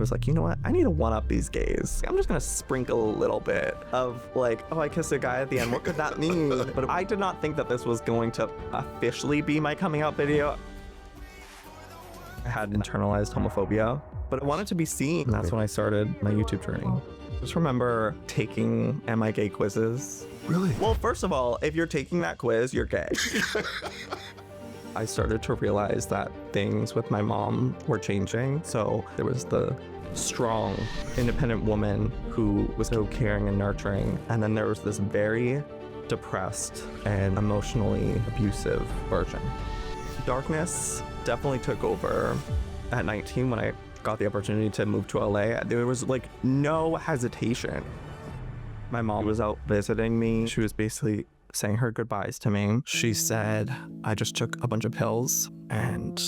was like, you know what? I need to one-up these gays. I'm just gonna sprinkle a little bit of like, oh, I kissed a guy at the end. What could that mean? But I did not think that this was going to officially be my coming out video. I had internalized homophobia, but I wanted to be seen. And that's when I started my YouTube journey. I just remember taking Am I Gay quizzes. Really? Well, first of all, if you're taking that quiz, you're gay. I started to realize that things with my mom were changing. So there was the strong, independent woman who was so caring and nurturing. And then there was this very depressed and emotionally abusive version. Darkness definitely took over at 19 when I got the opportunity to move to LA. There was like no hesitation. My mom was out visiting me. She was basically saying her goodbyes to me. She said, I just took a bunch of pills and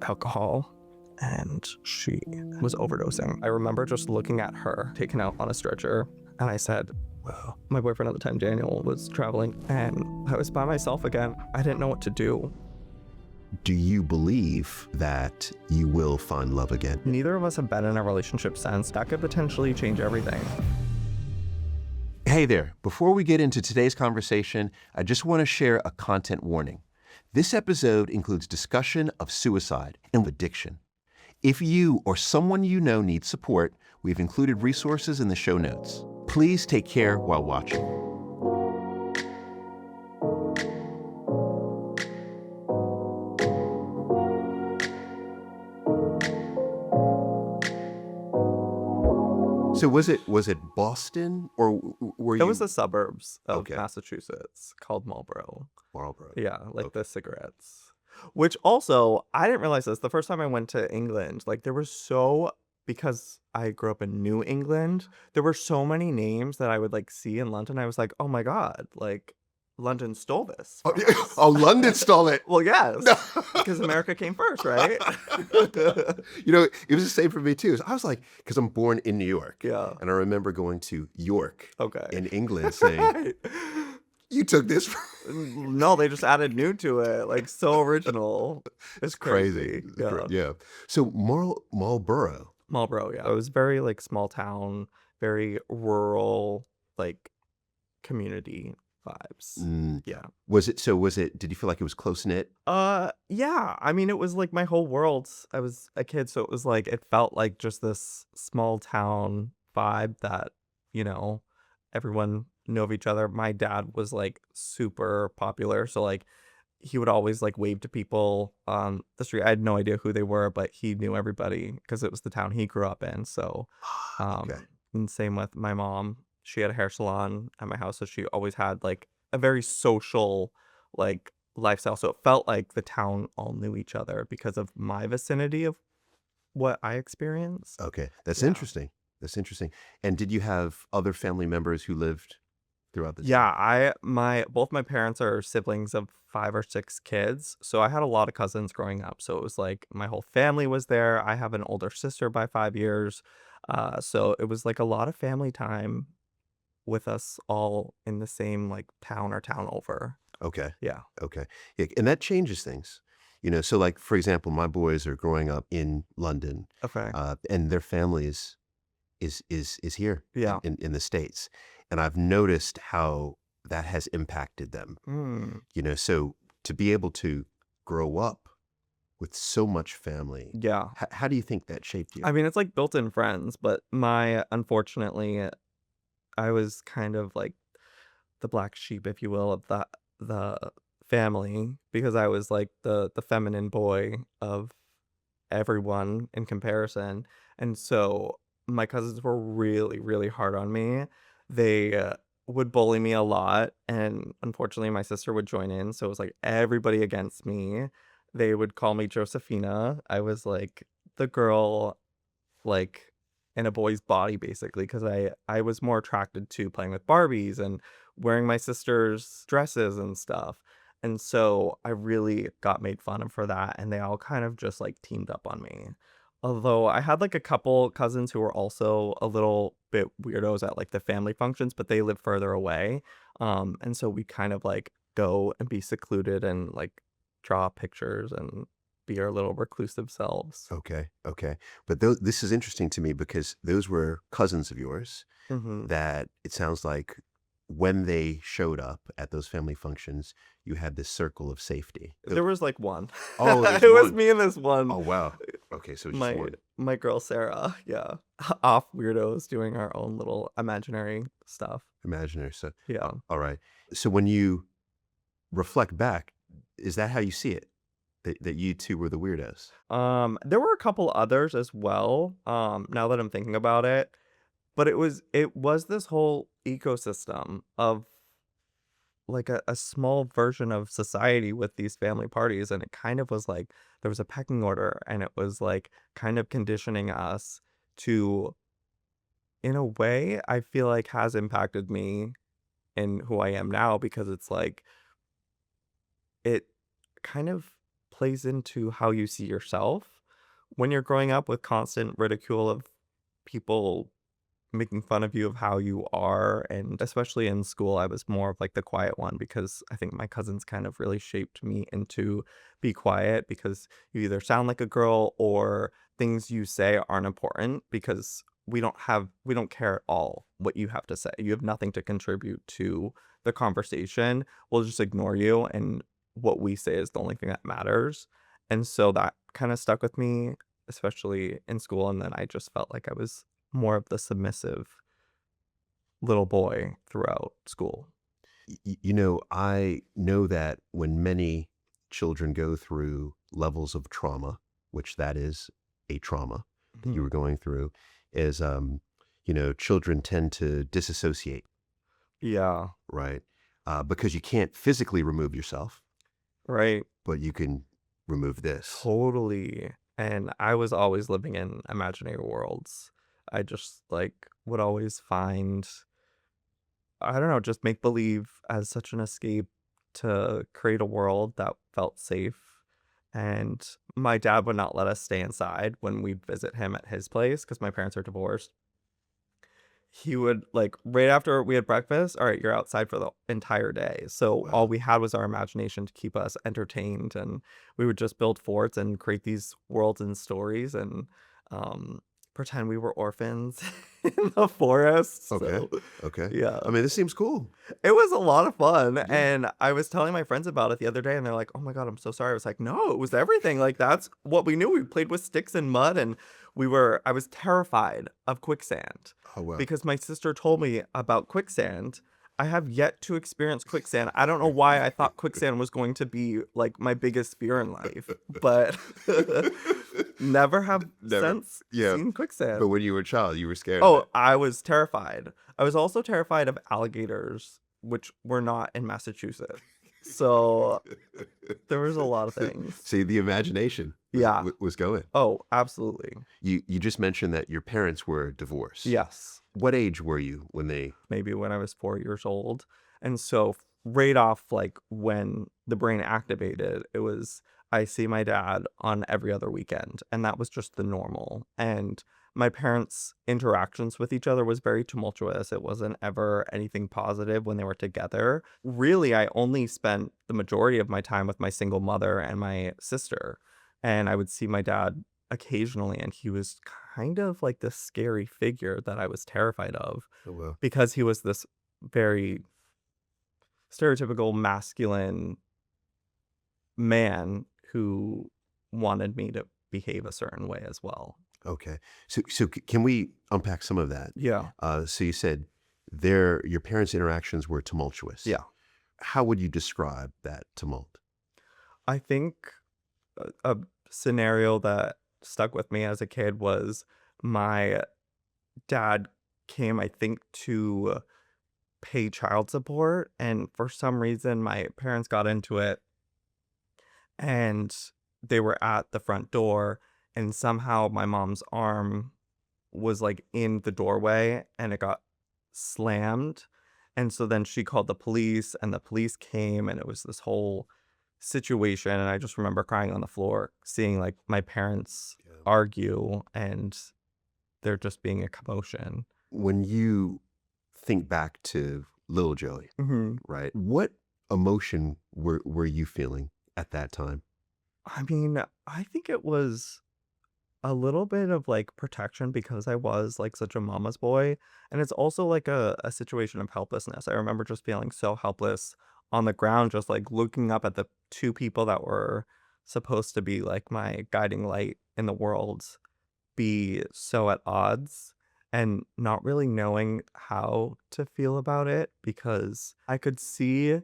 alcohol, and she was overdosing. I remember just looking at her taken out on a stretcher, and I said, well, my boyfriend at the time, Daniel, was traveling, and I was by myself again. I didn't know what to do. Do you believe that you will find love again? Neither of us have been in a relationship since. That could potentially change everything. Hey there, before we get into today's conversation, I just want to share a content warning. This episode includes discussion of suicide and addiction. If you or someone you know needs support, we've included resources in the show notes. Please take care while watching. So was it Boston or were you? It was the suburbs of Okay. Massachusetts called Marlborough. Marlborough. Yeah, like Okay. the cigarettes. Which also, I didn't realize this. The first time I went to England, like there were because I grew up in New England, there were so many names that I would like see in London. I was like, oh my God, like London stole this. Oh, from yeah. us. Oh, London stole it. Well, yes, No. because America came first, right? You know, it was the same for me too. I was like, because I'm born in New York. Yeah. And I remember going to York Okay. in England saying, Right. you took this. No, they just added new to it. Like so original. It's crazy. Yeah. Yeah. So Marlborough. Marlborough, yeah. It was very like small town, very rural, like community vibes. Yeah. Did you feel like it was close knit? Yeah. I mean, it was like my whole world. I was a kid, so it was like it felt like just this small town vibe that, everyone knew of each other. My dad was like super popular, so like he would always like wave to people on the street. I had no idea who they were, but he knew everybody because it was the town he grew up in. So Okay. and same with my mom. She had a hair salon at my house, so she always had like a very social like lifestyle. So it felt like the town all knew each other because of my vicinity of what I experienced. Okay. That's Yeah. interesting. That's interesting. And did you have other family members who lived throughout this? Yeah, both my parents are siblings of 5 or 6 kids, so I had a lot of cousins growing up. So it was like my whole family was there. I have an older sister by 5 years, so it was like a lot of family time with us all in the same like town or town over. Okay. Yeah. Okay. Yeah, and that changes things. So like, for example, my boys are growing up in London, Okay. and their family is here Yeah. in the States. And I've noticed how that has impacted them. So to be able to grow up with so much family, Yeah. how do you think that shaped you? I mean, it's like built-in friends, but unfortunately, I was kind of like the black sheep, if you will, of the family because I was like the feminine boy of everyone in comparison. And so my cousins were really, really hard on me. They would bully me a lot, and unfortunately my sister would join in, so it was like everybody against me. They would call me Josephina. I was like the girl like in a boy's body basically because I was more attracted to playing with Barbies and wearing my sister's dresses and stuff. And so I really got made fun of for that, and they all kind of just like teamed up on me. Although I had like a couple cousins who were also a little bit weirdos at like the family functions, but they live further away. And so we kind of like go and be secluded and like draw pictures and be our little reclusive selves. Okay, okay. But this is interesting to me because those were cousins of yours Hmm. that it sounds like when they showed up at those family functions, you had this circle of safety. There was like one. Oh, there's It was one. me and this one, Oh, wow. Okay, so just my one. my girl Sarah. Yeah, off weirdos doing our own little imaginary stuff. Imaginary. So, Yeah. all right. So when you reflect back, is that how you see it? That you two were the weirdos? There were a couple others as well. Now that I'm thinking about it, but it was this whole ecosystem of like a small version of society with these family parties, and it kind of was like there was a pecking order, and it was like kind of conditioning us to, in a way, I feel like has impacted me in who I am now because it's like it kind of plays into how you see yourself when you're growing up with constant ridicule of people making fun of you of how you are. And especially in school, I was more of like the quiet one because I think my cousins kind of really shaped me into be quiet because you either sound like a girl or things you say aren't important because we don't care at all what you have to say. You have nothing to contribute to the conversation. We'll just ignore you, and what we say is the only thing that matters. And so that kind of stuck with me, especially in school. And then I just felt like I was more of the submissive little boy throughout school. I know that when many children go through levels of trauma, which that is a trauma that you Mhm. were going through, is children tend to disassociate, Yeah, right? Because you can't physically remove yourself, right. but you can remove this. Totally. And I was always living in imaginary worlds. I just like would always find, I don't know, just make believe as such an escape to create a world that felt safe. And my dad would not let us stay inside when we'd visit him at his place because my parents are divorced. He would like right after we had breakfast, all right, you're outside for the entire day. So all Wow. we had was our imagination to keep us entertained, and we would just build forts and create these worlds and stories and um pretend we were orphans in the forest. Okay. So Okay. yeah. I mean, this seems cool. It was a lot of fun, Yeah. and I was telling my friends about it the other day, and they're like, "Oh my god, I'm so sorry." I was like, "No, it was everything. Like that's what we knew. We played with sticks and mud, and I was terrified of quicksand Oh, wow. because my sister told me about quicksand. I have yet to experience quicksand. I don't know why I thought quicksand was going to be like my biggest fear in life, but never have Never. since Yeah. seen quicksand. But when you were a child, you were scared of Oh, it. I was terrified. I was also terrified of alligators, which were not in Massachusetts. So there was a lot of things. See, the imagination Yeah. was going. Oh, absolutely. You just mentioned that your parents were divorced. Yes. What age were you when they? Maybe when I was 4 years old. And so right off, like when the brain activated, it was I see my dad on every other weekend. And that was just the normal. And my parents' interactions with each other was very tumultuous. It wasn't ever anything positive when they were together. Really, I only spent the majority of my time with my single mother and my sister. And I would see my dad occasionally, and he was kind of like this scary figure that I was terrified of Oh, well. because he was this very stereotypical masculine man who wanted me to behave a certain way as well. Okay. So can we unpack some of that? Yeah. So you said your parents' interactions were tumultuous. Yeah. How would you describe that tumult? I think a scenario that stuck with me as a kid was my dad came, I think, to pay child support. And for some reason, my parents got into it and they were at the front door. And somehow my mom's arm was like in the doorway and it got slammed. And so then she called the police and the police came and it was this whole situation. And I just remember crying on the floor, seeing like my parents Yeah. argue and there just being a commotion. When you think back to little Joey, Hmm. right? What emotion were you feeling at that time? I mean, I think it was a little bit of, like, protection because I was, like, such a mama's boy, and it's also, like, a situation of helplessness. I remember just feeling so helpless on the ground, just, like, looking up at the 2 people that were supposed to be, like, my guiding light in the world be so at odds, and not really knowing how to feel about it because I could see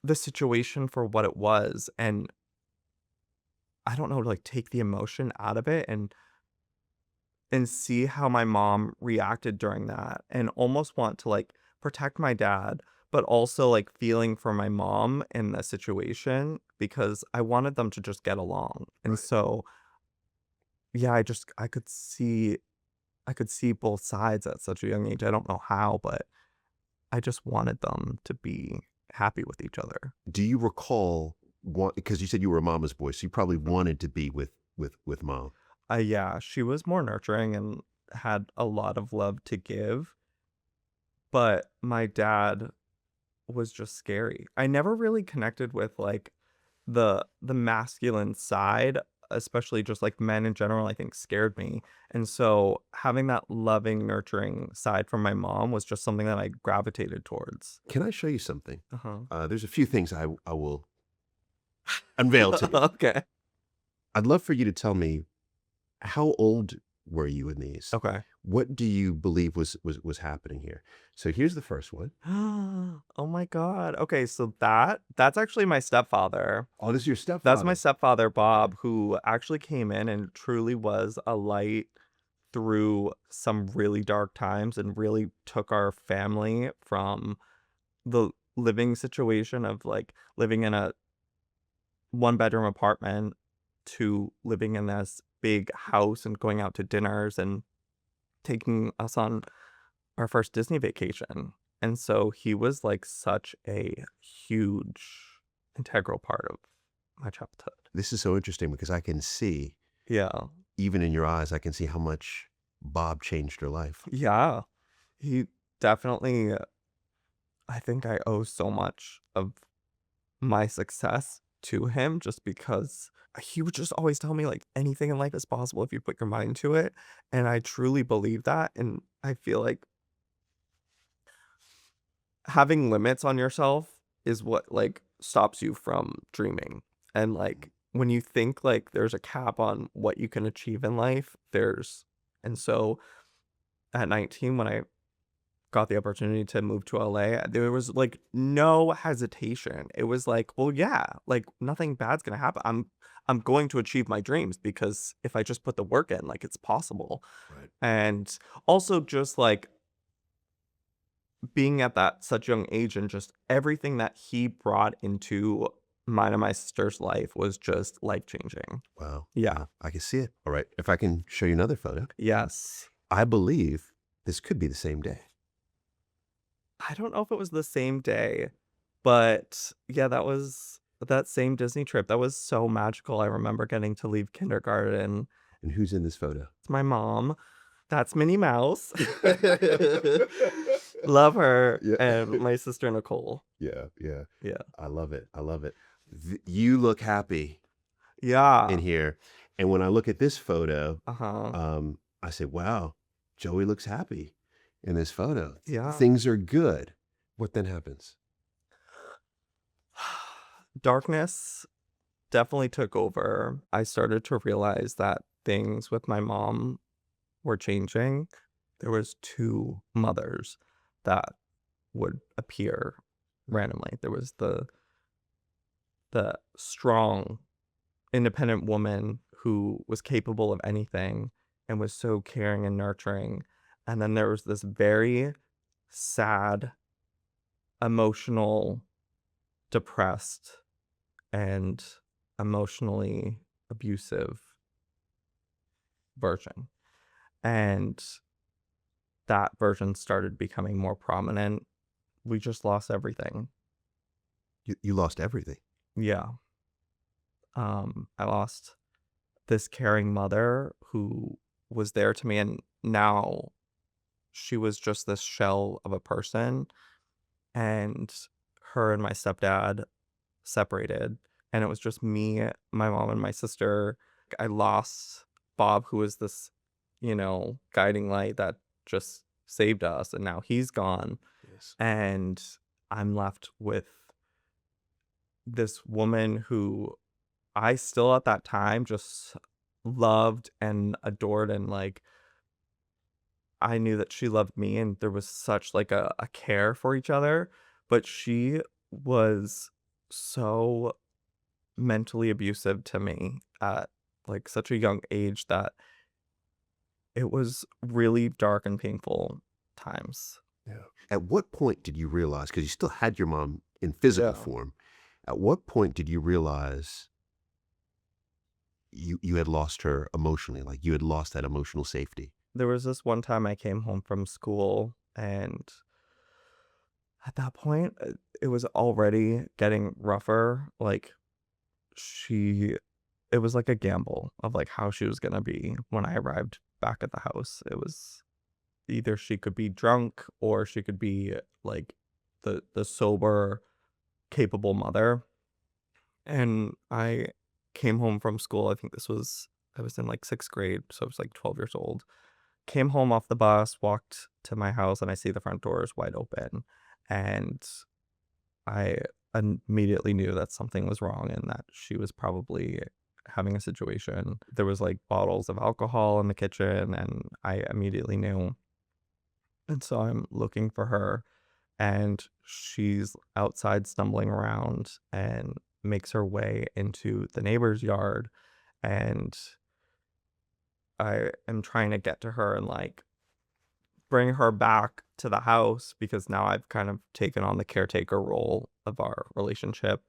the situation for what it was, and I don't know, like, take the emotion out of it and see how my mom reacted during that and almost want to, like, protect my dad, but also, like, feeling for my mom in the situation because I wanted them to just get along. And Right. so, yeah, I could see both sides at such a young age. I don't know how, but I just wanted them to be happy with each other. Do you recall what, because you said you were a mama's boy, so you probably wanted to be with mom. Yeah, she was more nurturing and had a lot of love to give, but my dad was just scary. I never really connected with, like, the masculine side, especially just, like, men in general, I think scared me, and so having that loving, nurturing side from my mom was just something that I gravitated towards. Can I show you something? Uh-huh. There's a few things I will unveil to you. Okay. I'd love for you to tell me, how old were you in these? Okay. What do you believe was happening here? So here's the first one. Oh my god. Okay, so that's actually my stepfather. Oh, this is your That's my stepfather. stepfather, Bob, who actually came in and truly was a light through some really dark times and really took our family from the living situation of, like, living in a one-bedroom apartment to living in this big house and going out to dinners and taking us on our first Disney vacation. And so he was, like, such a huge integral part of my childhood. This is so interesting because I can see, Yeah. even in your eyes, I can see how much Bob changed your life. Yeah. He definitely I think I owe so much of my success to him just because he would just always tell me, like, anything in life is possible if you put your mind to it, and I truly believe that, and I feel like having limits on yourself is what, like, stops you from dreaming, and, like, when you think, like, there's a cap on what you can achieve in life, there's and so at 19, when I got the opportunity to move to LA, there was, like, no hesitation. It was like, "Well, yeah, like, nothing bad's gonna happen. I'm going to achieve my dreams because if I just put the work in, like, it's possible." Right. And also just, like, being at that such young age and just everything that he brought into mine and my sister's life was just life-changing. Wow. Yeah. Wow. I can see it. All right. If I can show you another photo, Yes. I believe this could be the same day. I don't know if it was the same day, but yeah, that was that same Disney trip. That was so magical. I remember getting to leave kindergarten. And who's in this photo? It's my mom. That's Minnie Mouse. Love her. Yeah. And my sister Nicole. Yeah. Yeah. Yeah. I love it. I love it. You look happy in Yeah. here. And when I look at this photo, Uh-huh. I say, wow, Joey looks happy in this photo. Yeah. Things are good. What then happens? Darkness definitely took over. I started to realize that things with my mom were changing. There was 2 mothers that would appear randomly. There was the strong, independent woman who was capable of anything and was so caring and nurturing, and then there was this very sad, emotional, depressed, and emotionally abusive version, and that version started becoming more prominent. We just lost everything. You lost everything. Yeah. I lost this caring mother who was there to me, and now she was just this shell of a person, and her and my stepdad separated, and it was just me, my mom, and my sister. I lost Bob, who was this, guiding light that just saved us, and now he's gone, Yes. and I'm left with this woman who I still at that time just loved and adored, and like I knew that she loved me and there was such like a care for each other, but she was so mentally abusive to me at like such a young age that it was really dark and painful times. Yeah. At what point did you realize, because you still had your mom in physical Yeah. form, at what point did you realize you had lost her emotionally, like you had lost that emotional safety? There was this one time I came home from school, and at that point it was already getting rougher. Like she it was like a gamble of like how she was gonna be when I arrived back at the house. It was either she could be drunk or she could be like the sober, capable mother. And I came home from school. I was in like sixth grade, so I was like 12 years old. Came home off the bus, walked to my house, and I see the front door is wide open. And I immediately knew that something was wrong and that she was probably having a situation. There was like bottles of alcohol in the kitchen, and I immediately knew. And so I'm looking for her, and she's outside stumbling around and makes her way into the neighbor's yard. And I am trying to get to her and like bring her back to the house because now I've kind of taken on the caretaker role of our relationship.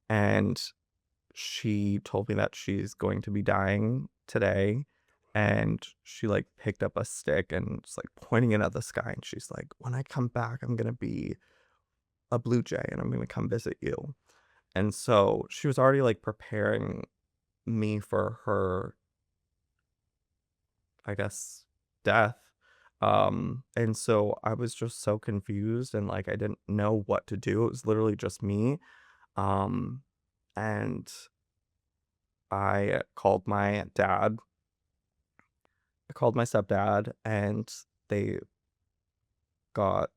And she told me that she's going to be dying today. And she like picked up a stick and just like pointing it at the sky. And she's like, when I come back, I'm going to be a blue jay and I'm going to come visit you. And so she was already like preparing me for her, I guess, death. And so I was just so confused and like I didn't know what to do. It was literally just me. Um, and I called my dad. I called my stepdad, and they got,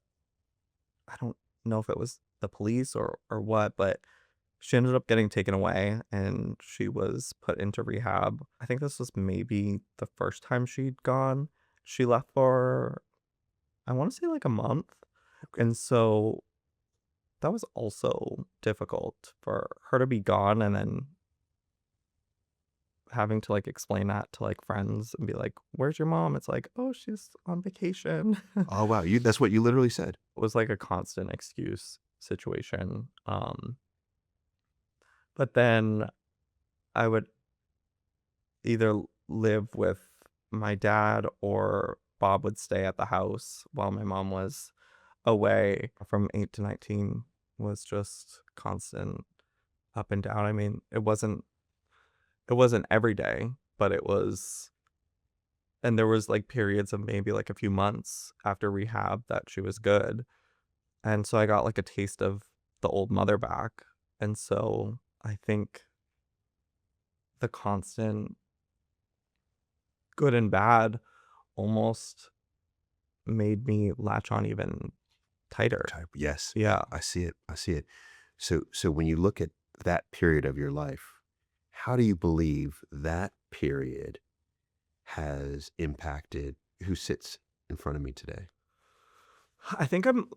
I don't know if it was the police or what, but she ended up getting taken away and she was put into rehab. I think this was maybe the first time she'd gone. She left for, I want to say like a month. And so that was also difficult for her to be gone and then having to like explain that to like friends and be like, "Where's your mom?" It's like, "Oh, she's on vacation." Oh, wow. That's what you literally said. It was like a constant excuse situation. But then I would either live with my dad or Bob would stay at the house while my mom was away. From 8 to 19 was just constant up and down. I mean, it wasn't every day, but it was, and there was like periods of maybe like a few months after rehab that she was good. And so I got like a taste of the old mother back. And so I think the constant good and bad almost made me latch on even tighter. Type. Yes. Yeah. I see it. I see it. So when you look at that period of your life, how do you believe that period has impacted who sits in front of me today? I think I'm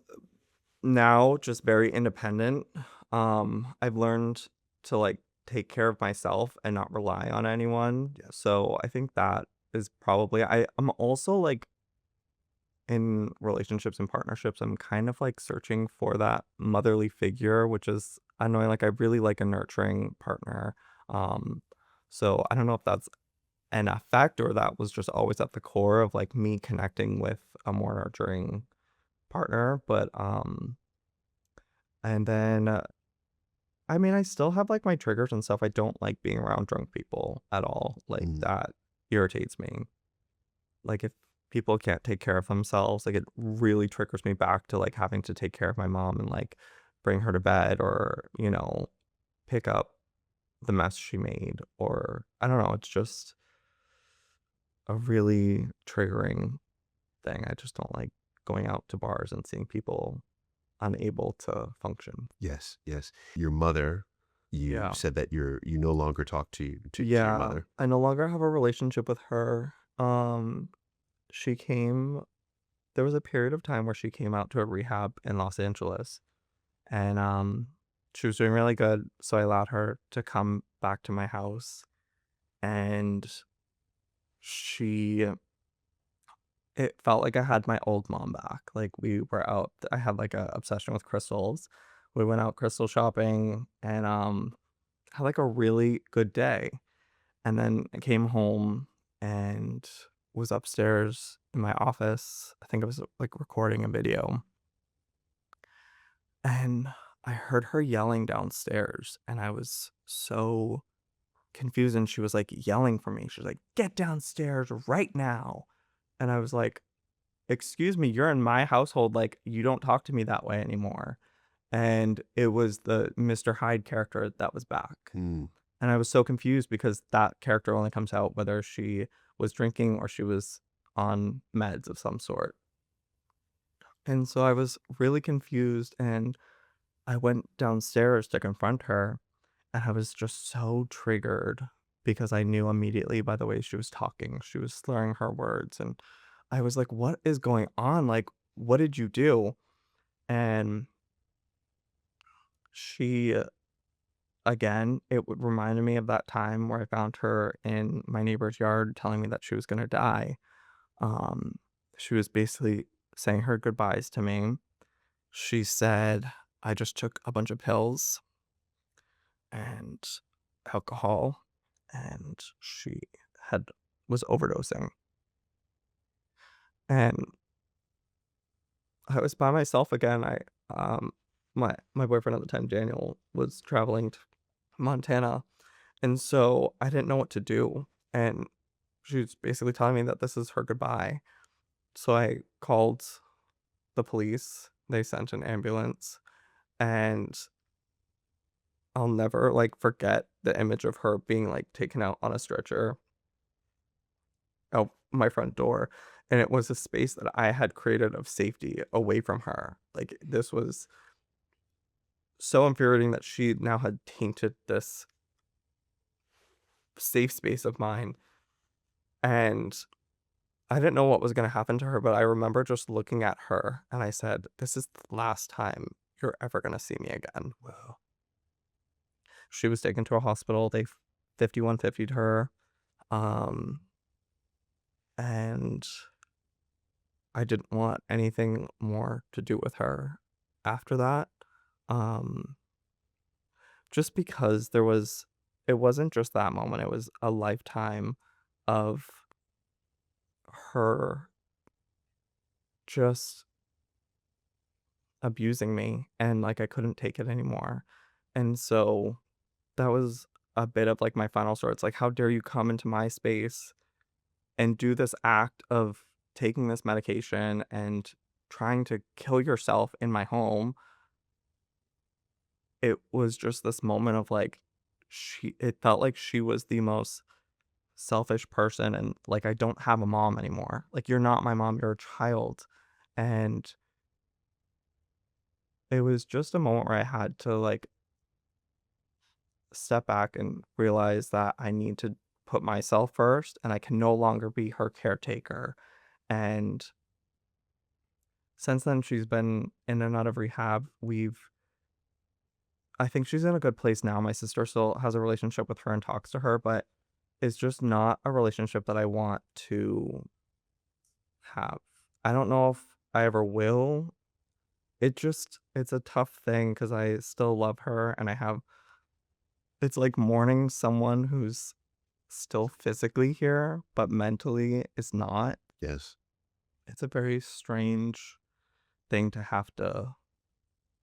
now just very independent. I've learned to like take care of myself and not rely on anyone. Yes. So I think that is probably, I'm also like in relationships and partnerships, I'm kind of like searching for that motherly figure, which is annoying. Like I really like a nurturing partner. Um, so I don't know if that's an effect or that was just always at the core of like me connecting with a more nurturing partner. But and then I mean, I still have like my triggers and stuff. I don't like being around drunk people at all. Like Mm. that irritates me. Like if people can't take care of themselves, like it really triggers me back to like having to take care of my mom and like bring her to bed or, pick up the mess she made, or I don't know, it's just a really triggering thing. I just don't like going out to bars and seeing people unable to function. Yes, yes. Your mother, you Yeah. said that you no longer talk to your Yeah. mother. I no longer have a relationship with her. She came There was a period of time where she came out to a rehab in Los Angeles, and she was doing really good, so I allowed her to come back to my house, and she it felt like I had my old mom back. Like, we were out I had, like, a obsession with crystals. We went out crystal shopping and, had, like, a really good day, and then I came home and was upstairs in my office. I think I was, like, recording a video, and I heard her yelling downstairs, and I was so confused, and she was, like, yelling for me. She was like, "Get downstairs right now." And I was like, "Excuse me, you're in my household, like, you don't talk to me that way anymore." And it was the Mr. Hyde character that was back. Mm, And I was so confused because that character only comes out whether she was drinking or she was on meds of some sort. And so I was really confused, and I went downstairs to confront her, and I was just so triggered because I knew immediately by the way she was talking. She was slurring her words, and I was like, "What is going on? Like, what did you do?" And she again, it would reminded me of that time where I found her in my neighbor's yard telling me that she was gonna die. Um, she was basically saying her goodbyes to me. She said, "I just took a bunch of pills and alcohol," and she had was overdosing. And I was by myself again. My boyfriend at the time, Daniel, was traveling to Montana, and so I didn't know what to do. And she was basically telling me that this is her goodbye. So I called the police. They sent an ambulance, and I'll never like forget the image of her being like taken out on a stretcher out my front door. And it was a space that I had created of safety away from her. Like, this was so infuriating that she now had tainted this safe space of mine. And I didn't know what was going to happen to her, but I remember just looking at her and I said, "This is the last time you're ever going to see me again." wow. She was taken to a hospital. They 5150'd her. Um, and I didn't want anything more to do with her after that. Um, just because it wasn't just that moment, it was a lifetime of her just abusing me, and like I couldn't take it anymore. And so that was a bit of like my final straw. It's like, how dare you come into my space and do this act of taking this medication and trying to kill yourself in my home. It was just this moment of like, it felt like she was the most selfish person, and like, I don't have a mom anymore. Like, you're not my mom, you're a child. And it was just a moment where I had to like step back and realize that I need to put myself first and I can no longer be her caretaker. And since then she's been in and out of rehab. I think she's in a good place now. My sister still has a relationship with her and talks to her, but it's just not a relationship that I want to have. I don't know if I ever will. It's a tough thing because I still love her, and it's like mourning someone who's still physically here, but mentally is not. Yes. It's a very strange thing to have to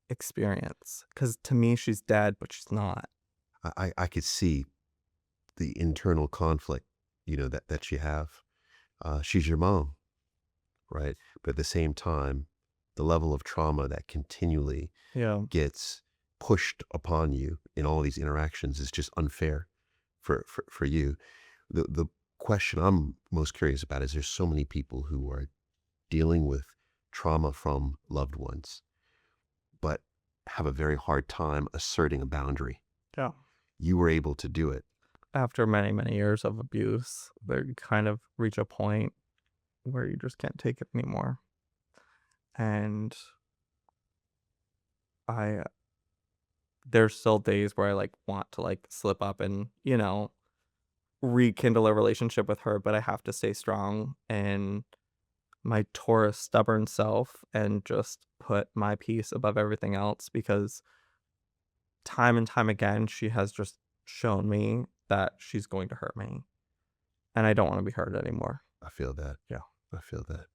experience because to me, she's dead, but she's not. I could see the internal conflict, that you have. She's your mom, right? But at the same time, the level of trauma that continually Yeah. gets pushed upon you in all these interactions is just unfair for you. The question I'm most curious about is there's so many people who are dealing with trauma from loved ones, but have a very hard time asserting a boundary. Yeah. You were able to do it. After many, many years of abuse, you kind of reach a point where you just can't take it anymore. And I there's still days where I like want to like slip up and, rekindle a relationship with her, but I have to stay strong and my Taurus stubborn self and just put my peace above everything else because time and time again she has just shown me that she's going to hurt me and I don't want to be hurt anymore. I feel that. Yeah. I feel that.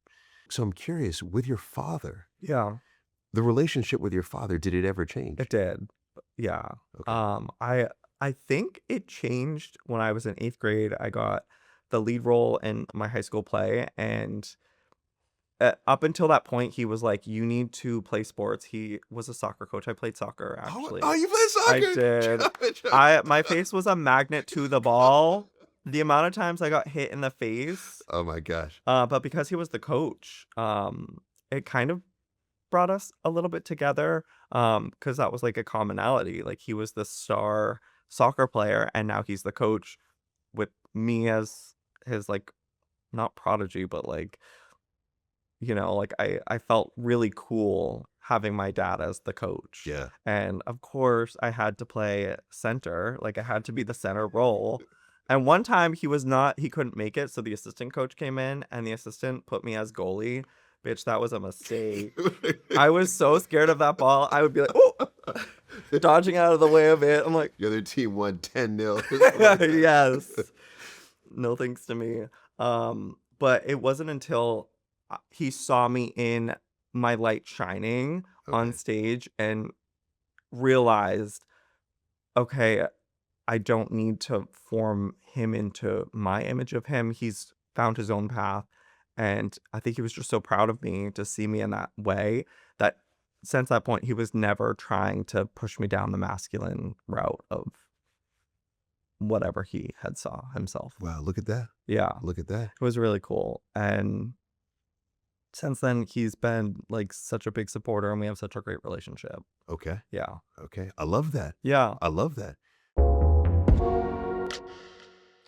So I'm curious, with your father, Yeah, the relationship with your father, did it ever change? it did. Yeah. Okay. I think it changed when I was in 8th grade. I got the lead role in my high school play, and up until that point, he was like, "You need to play sports." He was a soccer coach. I played soccer, actually. Oh, you play I soccer? did. My face was a magnet to the ball. The amount of times I got hit in the face, Oh my gosh. but because he was the coach, it kind of brought us a little bit together, because that was like a commonality. Like he was the star soccer player, and now he's the coach with me as his like not prodigy, but like like I felt really cool having my dad as the coach. Yeah. And of course I had to play center, like I had to be the center role. And one time he couldn't make it, so the assistant coach came in and the assistant put me as goalie. Bitch, that was a mistake. I was so scared of that ball. I would be like, oh, dodging out of the way of it. I'm like, The other team won 10-0. yes. No thanks to me. But it wasn't until he saw me in my light shining on Okay. stage and realized, okay, I don't need to form him into my image of him. He's found his own path. And I think he was just so proud of me to see me in that way that since that point, he was never trying to push me down the masculine route of whatever he had saw himself. Wow, look at that. Yeah, Look at that. it was really cool. And since then, he's been like such a big supporter and we have such a great relationship. Okay. Yeah. Okay. I love that. Yeah. I love that.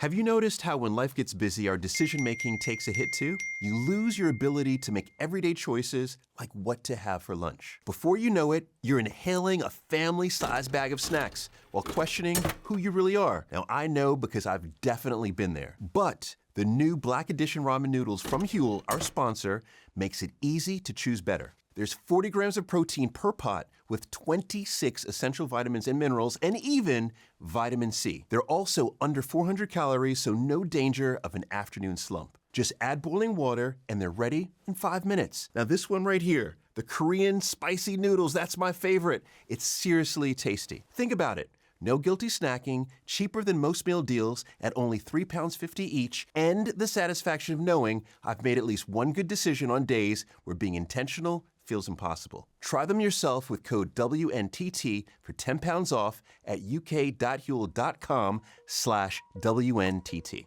Have you noticed how when life gets busy, our decision-making takes a hit too? You lose your ability to make everyday choices like what to have for lunch. Before you know it, you're inhaling a family-sized bag of snacks while questioning who you really are. Now, I know because I've definitely been there. But the new Black Edition ramen noodles from Huel, our sponsor, makes it easy to choose better. There's 40 grams of protein per pot with 26 essential vitamins and minerals and even vitamin C. They're also under 400 calories, so no danger of an afternoon slump. Just add boiling water and they're ready in 5 minutes. Now this one right here, the Korean spicy noodles, that's my favorite. It's seriously tasty. Think about it. No guilty snacking, cheaper than most meal deals at only £3.50 each, and the satisfaction of knowing I've made at least one good decision on days where being intentional feels impossible. Try them yourself with code WNTT for £10 off at uk.huel.com/WNTT.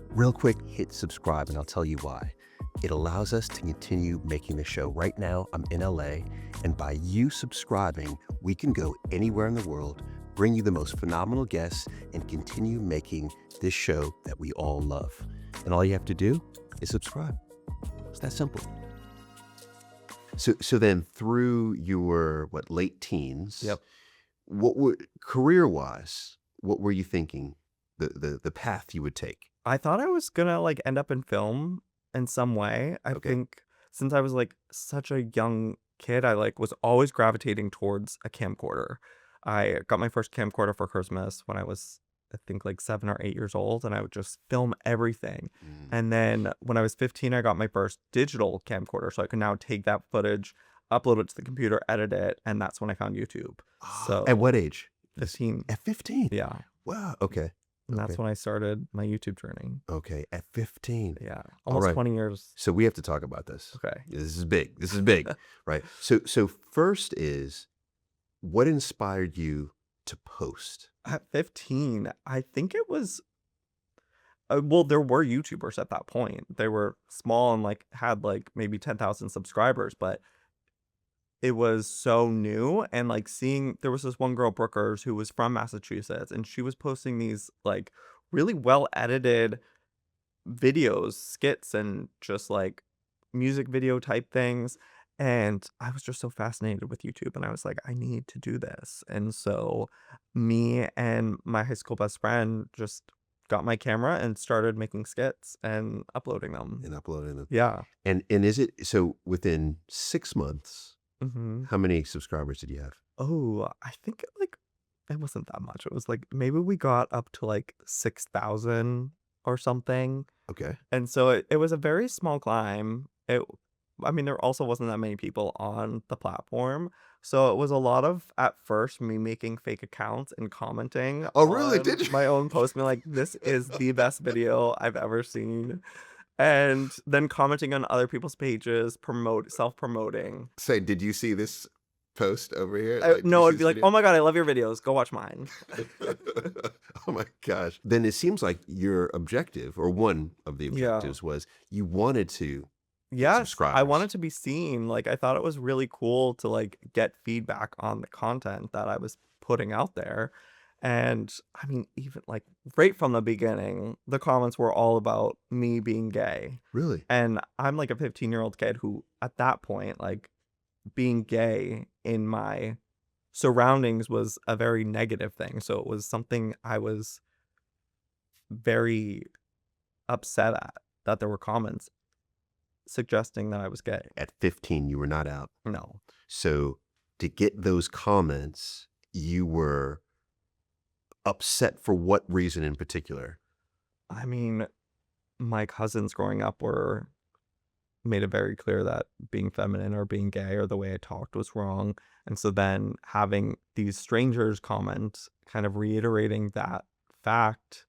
Real quick, hit subscribe and I'll tell you why. It allows us to continue making the show. Right now, I'm in LA, and by you subscribing, we can go anywhere in the world, bring you the most phenomenal guests, and continue making this show that we all love. And all you have to do is subscribe. It's that simple. So then through your, late teens, Yep. career-wise, what were you thinking, the path you would take? I thought I was gonna like end up in film in some way. I Okay. think since I was like such a young kid, I like was always gravitating towards a camcorder. I got my first camcorder for Christmas when I was, I think, like 7 or 8 years old, and I would just film everything. And then when I was 15, I got my first digital camcorder, so I could now take that footage, upload it to the computer, edit it, and that's when I found YouTube. So At what age? 15. At 15? Yeah. Wow. Okay. And that's Okay. when I started my YouTube journey. Okay. At 15. Yeah. All Almost right. 20 years. So we have to talk about this. Okay. This is big. This is big, right? So first is what inspired you to post? At 15, I think it was well, there were YouTubers at that point. They were small and, like, had, like, maybe 10,000 subscribers, but it was so new, and, like, seeing there was this one girl, Brookers, who was from Massachusetts, and she was posting these, like, really well-edited videos, skits, and just, like, music video type things, and I was just so fascinated with YouTube, and I was like, "I need to do this," and so me and my high school best friend just got my camera and started making skits and uploading them. And uploading them. Yeah. And is it so within 6 months, Mhm. how many subscribers did you have? Oh, I think, like, it wasn't that much. It was, like, maybe we got up to, like, 6,000 or something. Okay. And so it was a very small climb. I mean, there also wasn't that many people on the platform. So it was a lot of, at first, me making fake accounts and commenting Oh, really? on Did you? my own post, being like, this is the best video I've ever seen. And then commenting on other people's pages, self-promoting. Say, did you see this post over here? Like, did you No, see it'd be this like, video? oh my God, I love your videos. Go watch mine. Oh my gosh. Then it seems like your objective, or one of the Yeah. objectives, was you wanted to get Yes, I subscribers. wanted to be seen. Like, I thought it was really cool to, like, get feedback on the content that I was putting out there. And I mean, even like right from the beginning, the comments were all about me being gay. Really? And I'm like a 15-year-old kid who, at that point, like, being gay in my surroundings was a very negative thing. So it was something I was very upset at, that there were comments suggesting that I was gay. At 15, you were not out. No. So to get those comments, you were upset for what reason in particular? I mean, my cousins growing up were made it very clear that being feminine or being gay or the way I talked was wrong. And so then having these strangers comment, kind of reiterating that fact,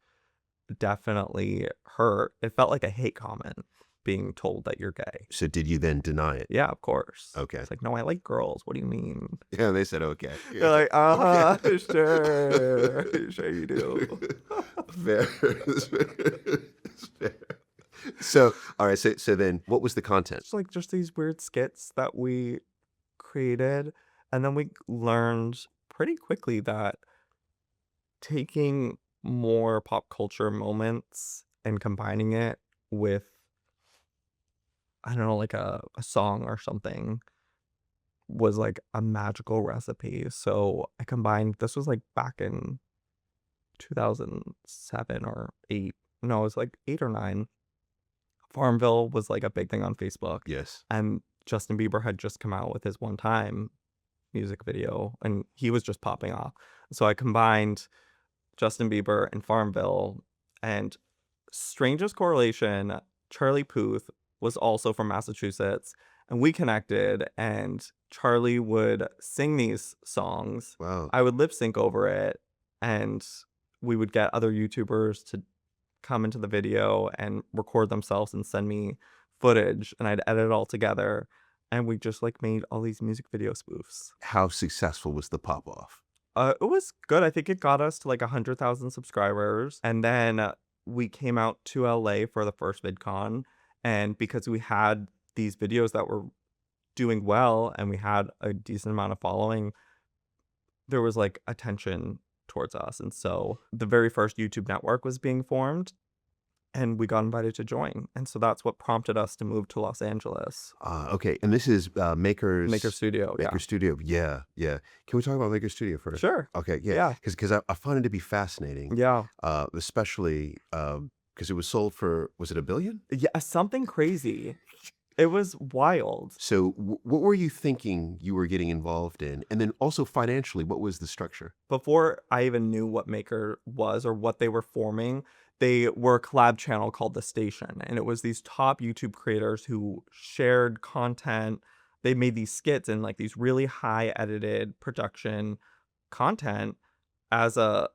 definitely hurt. It felt like a hate comment, being told that you're gay. So did you then deny it? Yeah, of course. Okay. It's like, no, I like girls. What do you mean? Yeah, they said okay. They're Yeah. like, uh-huh, Okay. sure. Sure you do. Fair. It's fair. So, all right. So then, what was the content? It's like just these weird skits that we created. And then we learned pretty quickly that taking more pop culture moments and combining it with, I don't know, like a song or something was like a magical recipe. So I combined, this was like back in 2007 or 8. No, it was like 8 or 9. Farmville was like a big thing on Facebook. Yes. And Justin Bieber had just come out with his One Time music video, and he was just popping off. So I combined Justin Bieber and Farmville, and strangest correlation, Charlie Puth was also from Massachusetts, and we connected, and Charlie would sing these songs. Wow. I would lip sync over it, and we would get other YouTubers to come into the video and record themselves and send me footage, and I'd edit it all together, and we just like made all these music video spoofs. How successful was the pop off? It was good. I think it got us to like 100,000 subscribers, and then we came out to LA for the first VidCon, and because we had these videos that were doing well and we had a decent amount of following, there was like attention towards us. And so the very first YouTube network was being formed, and we got invited to join. And so that's what prompted us to move to Los Angeles. Okay. And this is Maker Studio, yeah. Maker Studio. Yeah. Yeah. Can we talk about Maker Studio first? Sure. Okay. Yeah. Yeah. Because I find it to be fascinating. Yeah. Especially because it was sold for, was it $1 billion? Yeah, something crazy. It was wild. So what were you thinking you were getting involved in? And then also financially, what was the structure? Before I even knew what Maker was or what they were forming, they were a collab channel called The Station. And it was these top YouTube creators who shared content. They made these skits and like these really high edited production content as a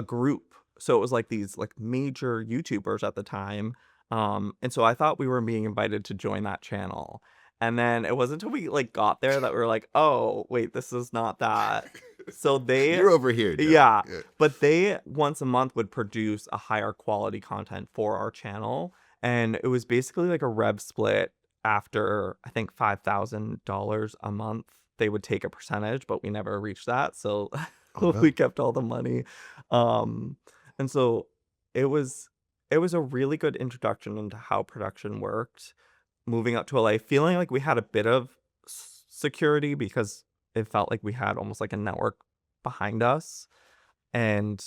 group. So it was like these like major YouTubers at the time. And so I thought we were being invited to join that channel. And then it wasn't until we, like, got there that we were like, "Oh, wait, this is not that." So they You're over here, Joe. yeah, Yeah. but they once a month would produce a higher quality content for our channel, and it was basically like a rev split after, I think, $5,000 a month. They would take a percentage, but we never reached that, so Oh, we really? kept all the money. Um, and so it was it was a really good introduction into how production worked, moving up to LA, feeling like we had a bit of security because it felt like we had almost like a network behind us. And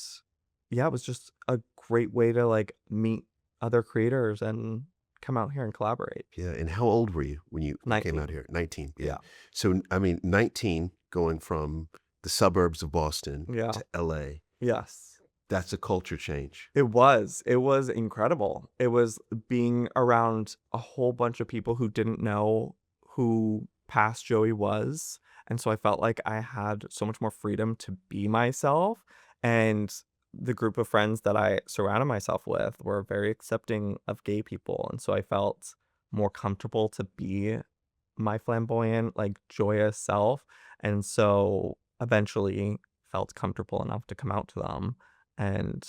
yeah, it was just a great way to like meet other creators and come out here and collaborate. Yeah, and how old were you when you came out 19. here? 19, yeah. Yeah. So, I mean, 19 going from the suburbs of Boston Yeah. to LA, Yes. that's a culture change. It was. It was incredible. It was being around a whole bunch of people who didn't know who past Joey was. And so I felt like I had so much more freedom to be myself. And the group of friends that I surrounded myself with were very accepting of gay people. And so I felt more comfortable to be my flamboyant, like joyous self. And so eventually felt comfortable enough to come out to them. And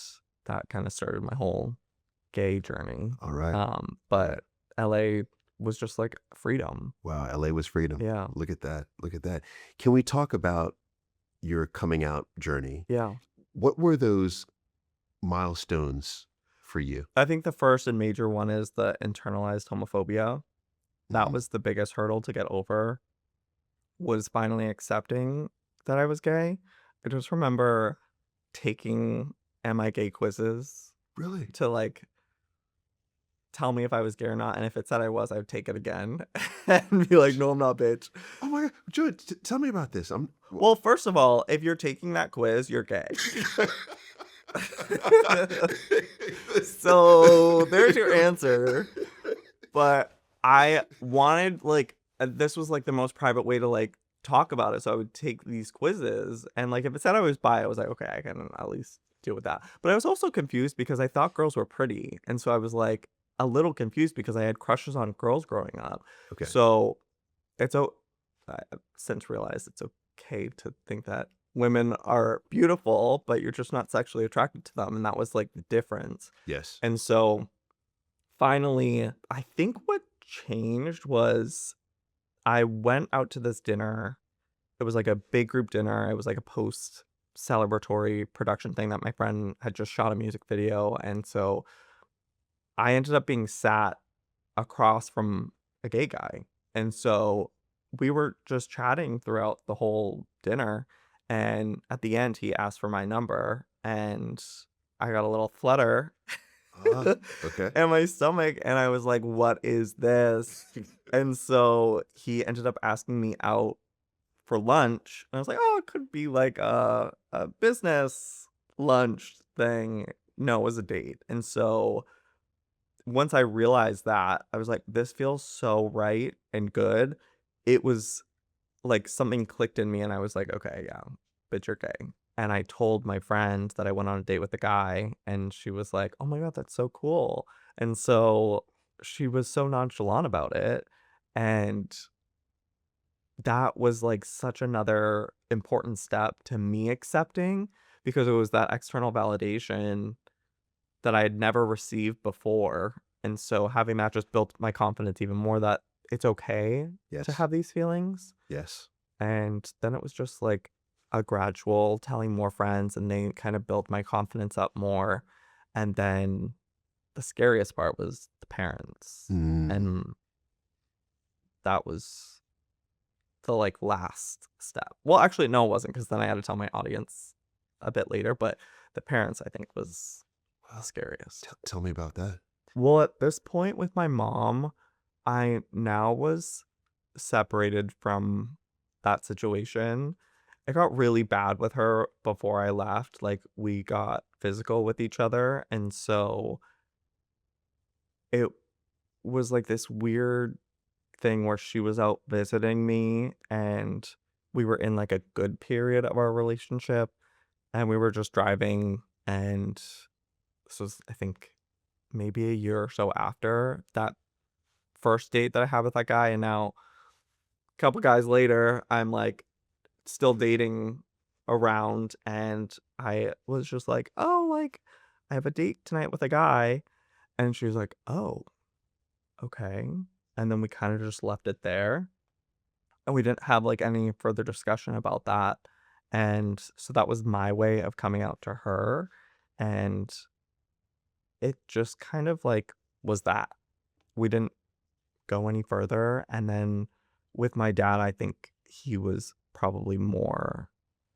that kinda started my whole gay journey. All right. But LA was just, like, freedom. Wow, LA was freedom. Yeah. Look at that. Look at that. Can we talk about your coming out journey? Yeah. What were those milestones for you? I think the first and major one is the internalized homophobia. That Mhm. was the biggest hurdle to get over, was finally accepting that I was gay. I just remember taking "Am I gay?" quizzes Really? to, like, tell me if I was gay or not, and if it said I was, I would take it again and be like, "No, I'm not, bitch." Oh my god, Joe, tell me about this. Well, first of all, if you're taking that quiz, you're gay. So, there's your answer. But I wanted, like this was, like, the most private way to, like, talk about it, so I would take these quizzes, and, like, if it said I was bi, I was like, "Okay, I can at least deal with that." But I was also confused because I thought girls were pretty, and so I was, like, a little confused because I had crushes on girls growing up. Okay. So, it's I've since realized it's okay to think that women are beautiful, but you're just not sexually attracted to them, and that was, like, the difference. Yes. And so finally, I think what changed was I went out to this dinner. It was like a big group dinner. It was like a post celebratory production thing that my friend had just shot a music video. And so I ended up being sat across from a gay guy. And so we were just chatting throughout the whole dinner. And at the end, he asked for my number. And I got a little flutter Okay. in my stomach, and I was like, "What is this?" And so he ended up asking me out for lunch, and I was like, "Oh, it could be like a business lunch thing." No, it was a date. And so once I realized that, I was like, "This feels so right and good." It was like something clicked in me, and I was like, "Okay, yeah, bitch, you're gay." And I told my friend that I went on a date with a guy, and she was like, "Oh my god, that's so cool." And so she was so nonchalant about it, and that was, like, such another important step to me accepting, because it was that external validation that I had never received before, and so having that just built my confidence even more that it's okay to Yes. have these feelings. Yes. And then it was just like a gradual telling more friends, and they kind of built my confidence up more. And then the scariest part was the parents. Mm. And that was the like last step. Well, actually, no, it wasn't, because then I had to tell my audience a bit later, but the parents, I think, was the Well, scariest. tell me about that. Well, at this point with my mom, I now was separated from that situation. It got really bad with her before I left. Like, we got physical with each other. And so it was like this weird thing where she was out visiting me, and we were in like a good period of our relationship. And we were just driving. And this was, I think, maybe a year or so after that first date that I had with that guy. And now Couple guys later, I'm, like, still dating around, and I was just like, "Oh, like, I have a date tonight with a guy," and she was like, "Oh, okay," and then we kinda just left it there, and we didn't have, like, any further discussion about that, and so that was my way of coming out to her, and it just kind of, like, was that. We didn't go any further, and then with my dad, I think he was probably more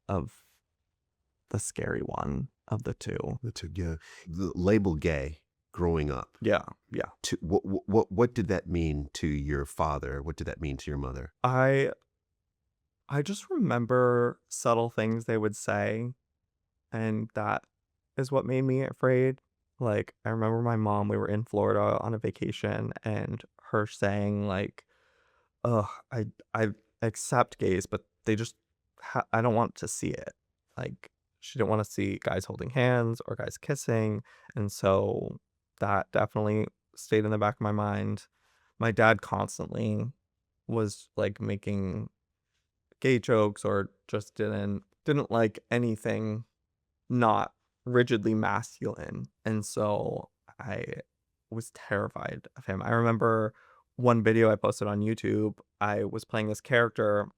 of the scary one of the 2. That's a yeah. The label gay growing up. Yeah, yeah. To what did that mean to your father? What did that mean to your mother? I I just remember subtle things they would say, and that is what made me afraid. Like, I remember my mom, we were in Florida on a vacation, and her saying, like, "Ugh, I accept gays, but they just I don't want to see it." Like, she didn't wanna see guys holding hands or guys kissing, and so that definitely stayed in the back of my mind. My dad constantly was, like, making gay jokes or just didn't like anything not rigidly masculine, and so I was terrified of him. I remember one video I posted on YouTube, I was playing this character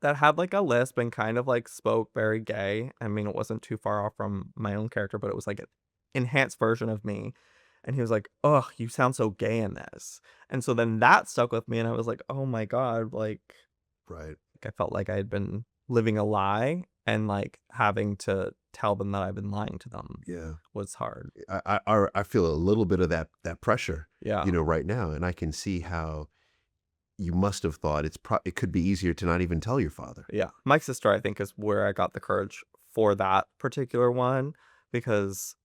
that had, like, a lisp and kind of, like, spoke very gay. I mean, it wasn't too far off from my own character, but it was, like, an enhanced version of me, and he was like, "Ugh, you sound so gay in this." And so then that stuck with me, and I was like, "Oh my god," Right. I felt like I had been living a lie, and, like, having to tell them that I've been lying to them Yeah. was hard. I feel a little bit of that pressure, Yeah. right now, and I can see how you must have thought it could be easier to not even tell your father. Yeah. My sister, I think, is where I got the courage for that particular one, because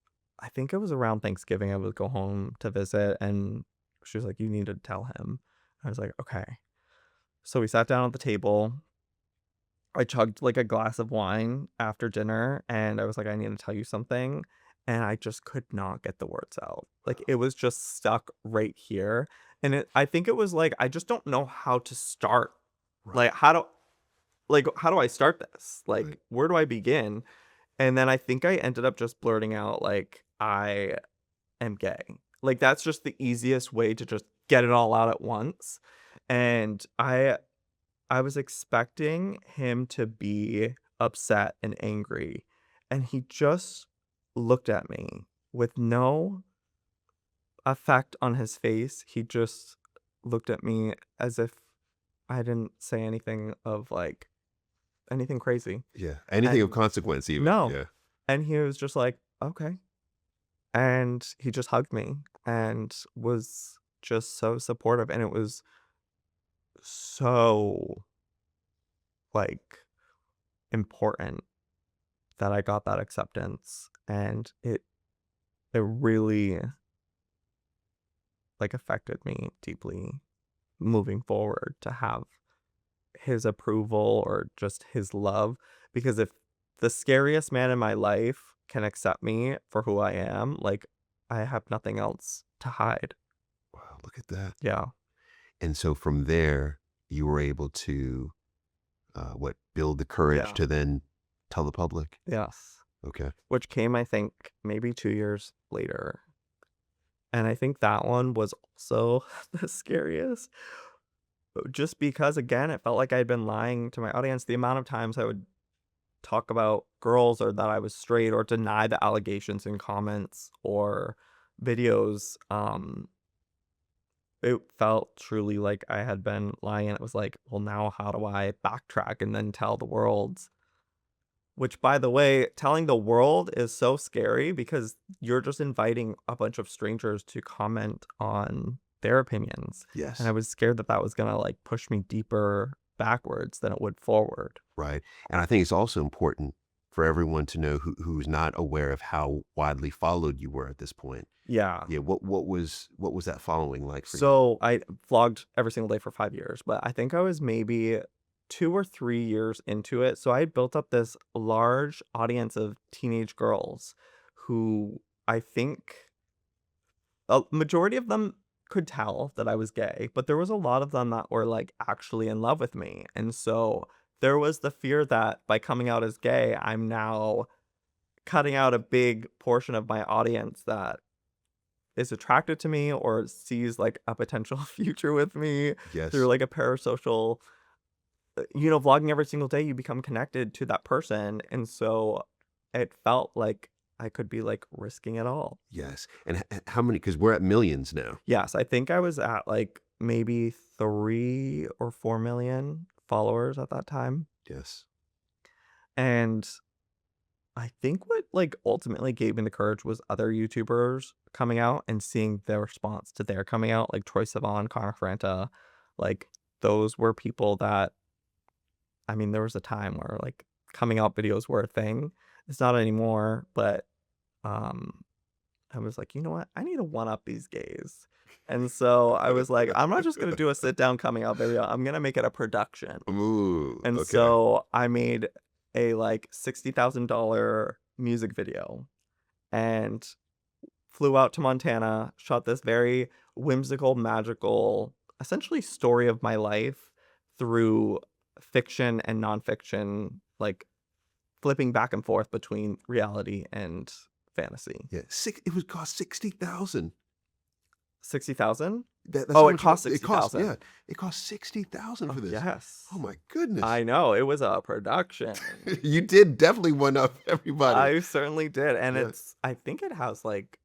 I think it was around Thanksgiving, I would go home to visit, and she was like, "You need to tell him." I was like, "Okay." So we sat down at the table. I chugged, like, a glass of wine after dinner, and I was like, "I need to tell you something," and I just could not get the words out. Like, it was just stuck right here, and I think it was like, I just don't know how to start. Right. Like, how do I start this? Right. Like, where do I begin? And then I think I ended up just blurting out, like, "I am gay." Like, that's just the easiest way to just get it all out at once, and I was expecting him to be upset and angry, and he just looked at me with no effect on his face. He just looked at me as if I didn't say anything of, like, anything crazy. Yeah. Anything of And consequence even. no. Yeah. And he was just like, "Okay." And he just hugged me and was just so supportive, and it was so, like, important that I got that acceptance, and it really, like, affected me deeply moving forward to have his approval or just his love, because if the scariest man in my life can accept me for who I am, like, I have nothing else to hide. Wow, look at that. Yeah. And so from there, you were able to build the courage Yeah. to then tell the public. Yes. Okay. Which came, I think, maybe 2 years later, and I think that one was also the scariest. Just because, again, it felt like I'd been lying to my audience. The amount of times I would talk about girls or that I was straight or deny the allegations in comments or videos, it felt truly like I had been lying, and it was like, "Well, now how do I backtrack and then tell the world?" Which, by the way, telling the world is so scary because you're just inviting a bunch of strangers to comment on their opinions, and I Yes. was scared that that was gonna, like, push me deeper backwards than it would forward. Right. And I think it's also important for everyone to know who's not aware of how widely followed you were at this point. Yeah. Yeah. What was that following like for you? So, I vlogged every single day for 5 years, but I think I was maybe 2 or 3 years into it, so I had built up this large audience of teenage girls who I think a majority of them could tell that I was gay, but there was a lot of them that were, like, actually in love with me, and so there was the fear that by coming out as gay, I'm now cutting out a big portion of my audience that is attracted to me or sees, like, a potential future with me through, Yes. like, a parasocial vlogging every single day, you become connected to that person, and so it felt like I could be, like, risking it all. Yes. And how many? Because we're at millions now. Yes, I think I was at, like, maybe 3 or 4 million followers at that time, Yes. and I think what, like, ultimately gave me the courage was other YouTubers coming out and seeing their response to their coming out, like Troye Sivan, Connor Franta, like, those were people that I mean, there was a time where, like, coming out videos were a thing. It's not anymore, but, um, I was like, "You know what? I need to one up these gays." And so I was like, "I'm not just gonna do a sit down coming out video, I'm gonna make it a production." Ooh, And okay. so I made a, like, $60,000 music video and flew out to Montana, shot this very whimsical, magical, essentially story of my life through fiction and nonfiction, like, flipping back and forth between reality and fantasy. Yeah. It would cost 60,000. 60,000? That's Oh, how it much cost it costs. 60,000. Yeah. It costs 60,000 Oh, for this. Oh yes. my goodness. I know, it was a production. You did definitely one up everybody. I certainly did, and Yeah. I think it has, like,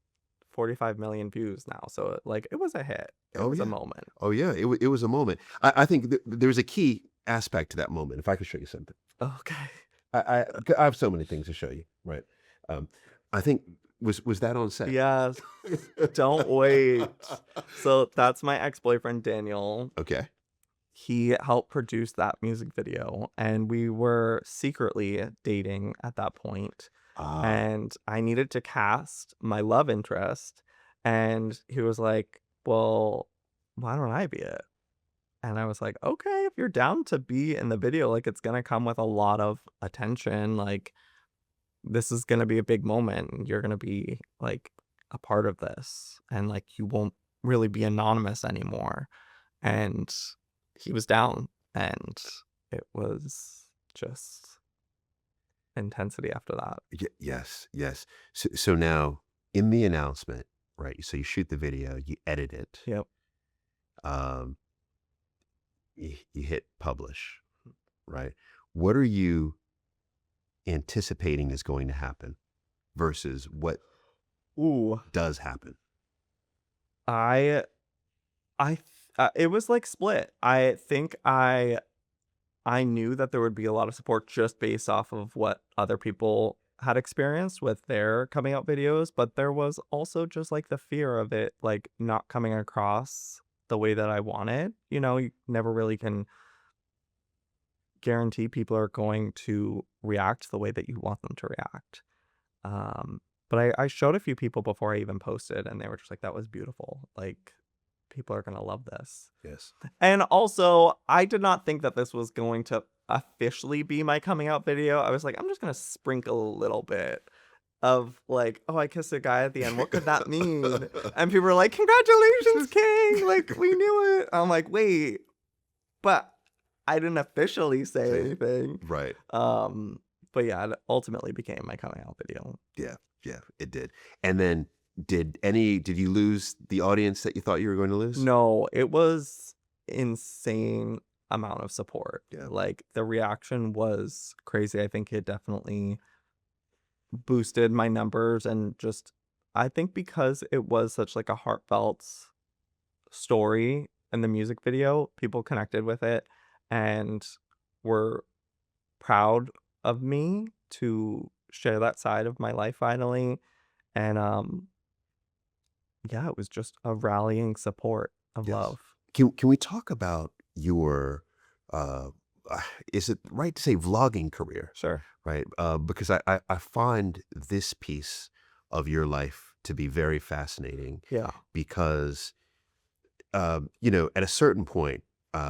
45 million views now, so, like, it was a hit. It Oh was a yeah. moment. Oh yeah. It was a moment. I think there's a key aspect to that moment. If I could show you something. Okay. I have so many things to show you, right? Um, I think was that on set? Yes. Don't wait. So, that's my ex-boyfriend, Daniel. Okay. He helped produce that music video, and we were secretly dating at that point, Ah, and I needed to cast my love interest, and he was like, "Well, why don't I be it?" And I was like, "Okay, if you're down to be in the video, like, it's gonna come with a lot of attention, like, this is gonna be a big moment, and you're gonna be, like, a part of this, and, like, you won't really be anonymous anymore." And he was down, and it was just intensity after that. yes, yes. So now in the announcement, right? So you shoot the video, you edit it, Yep. um, you hit publish, right? What are you anticipating is going to happen versus what Ooh, does happen? I it was, like, split. I think I knew that there would be a lot of support just based off of what other people had experienced with their coming out videos, but there was also just, like, the fear of it, like, not coming across the way that I wanted. You never really can guarantee people are going to react the way that you want them to react. But I showed a few people before I even posted, and they were just like, "That was beautiful. Like, people are gonna love this." Yes. And also, I did not think that this was going to officially be my coming out video. I was like, "I'm just gonna sprinkle a little bit of, like, oh, I kissed a guy at the end. What could that mean?" And people were like, "Congratulations, King! Like, we knew it." I'm like, "Wait, but I didn't officially say Say it. anything." Right. Um, but yeah, it ultimately became my coming out video. Yeah. Yeah. It did. And then did you lose the audience that you thought you were going to lose? No, it was insane amount of support. Yeah. Like, the reaction was crazy. I think it definitely boosted my numbers, and just I think because it was such, like, a heartfelt story in the music video, people connected with it and were proud of me to share that side of my life finally. And yeah, it was just a rallying support of Yes. love. Can we talk about your uh is it right to say vlogging career, Sure. right? Because I find this piece of your life to be very fascinating Yeah. because at a certain point,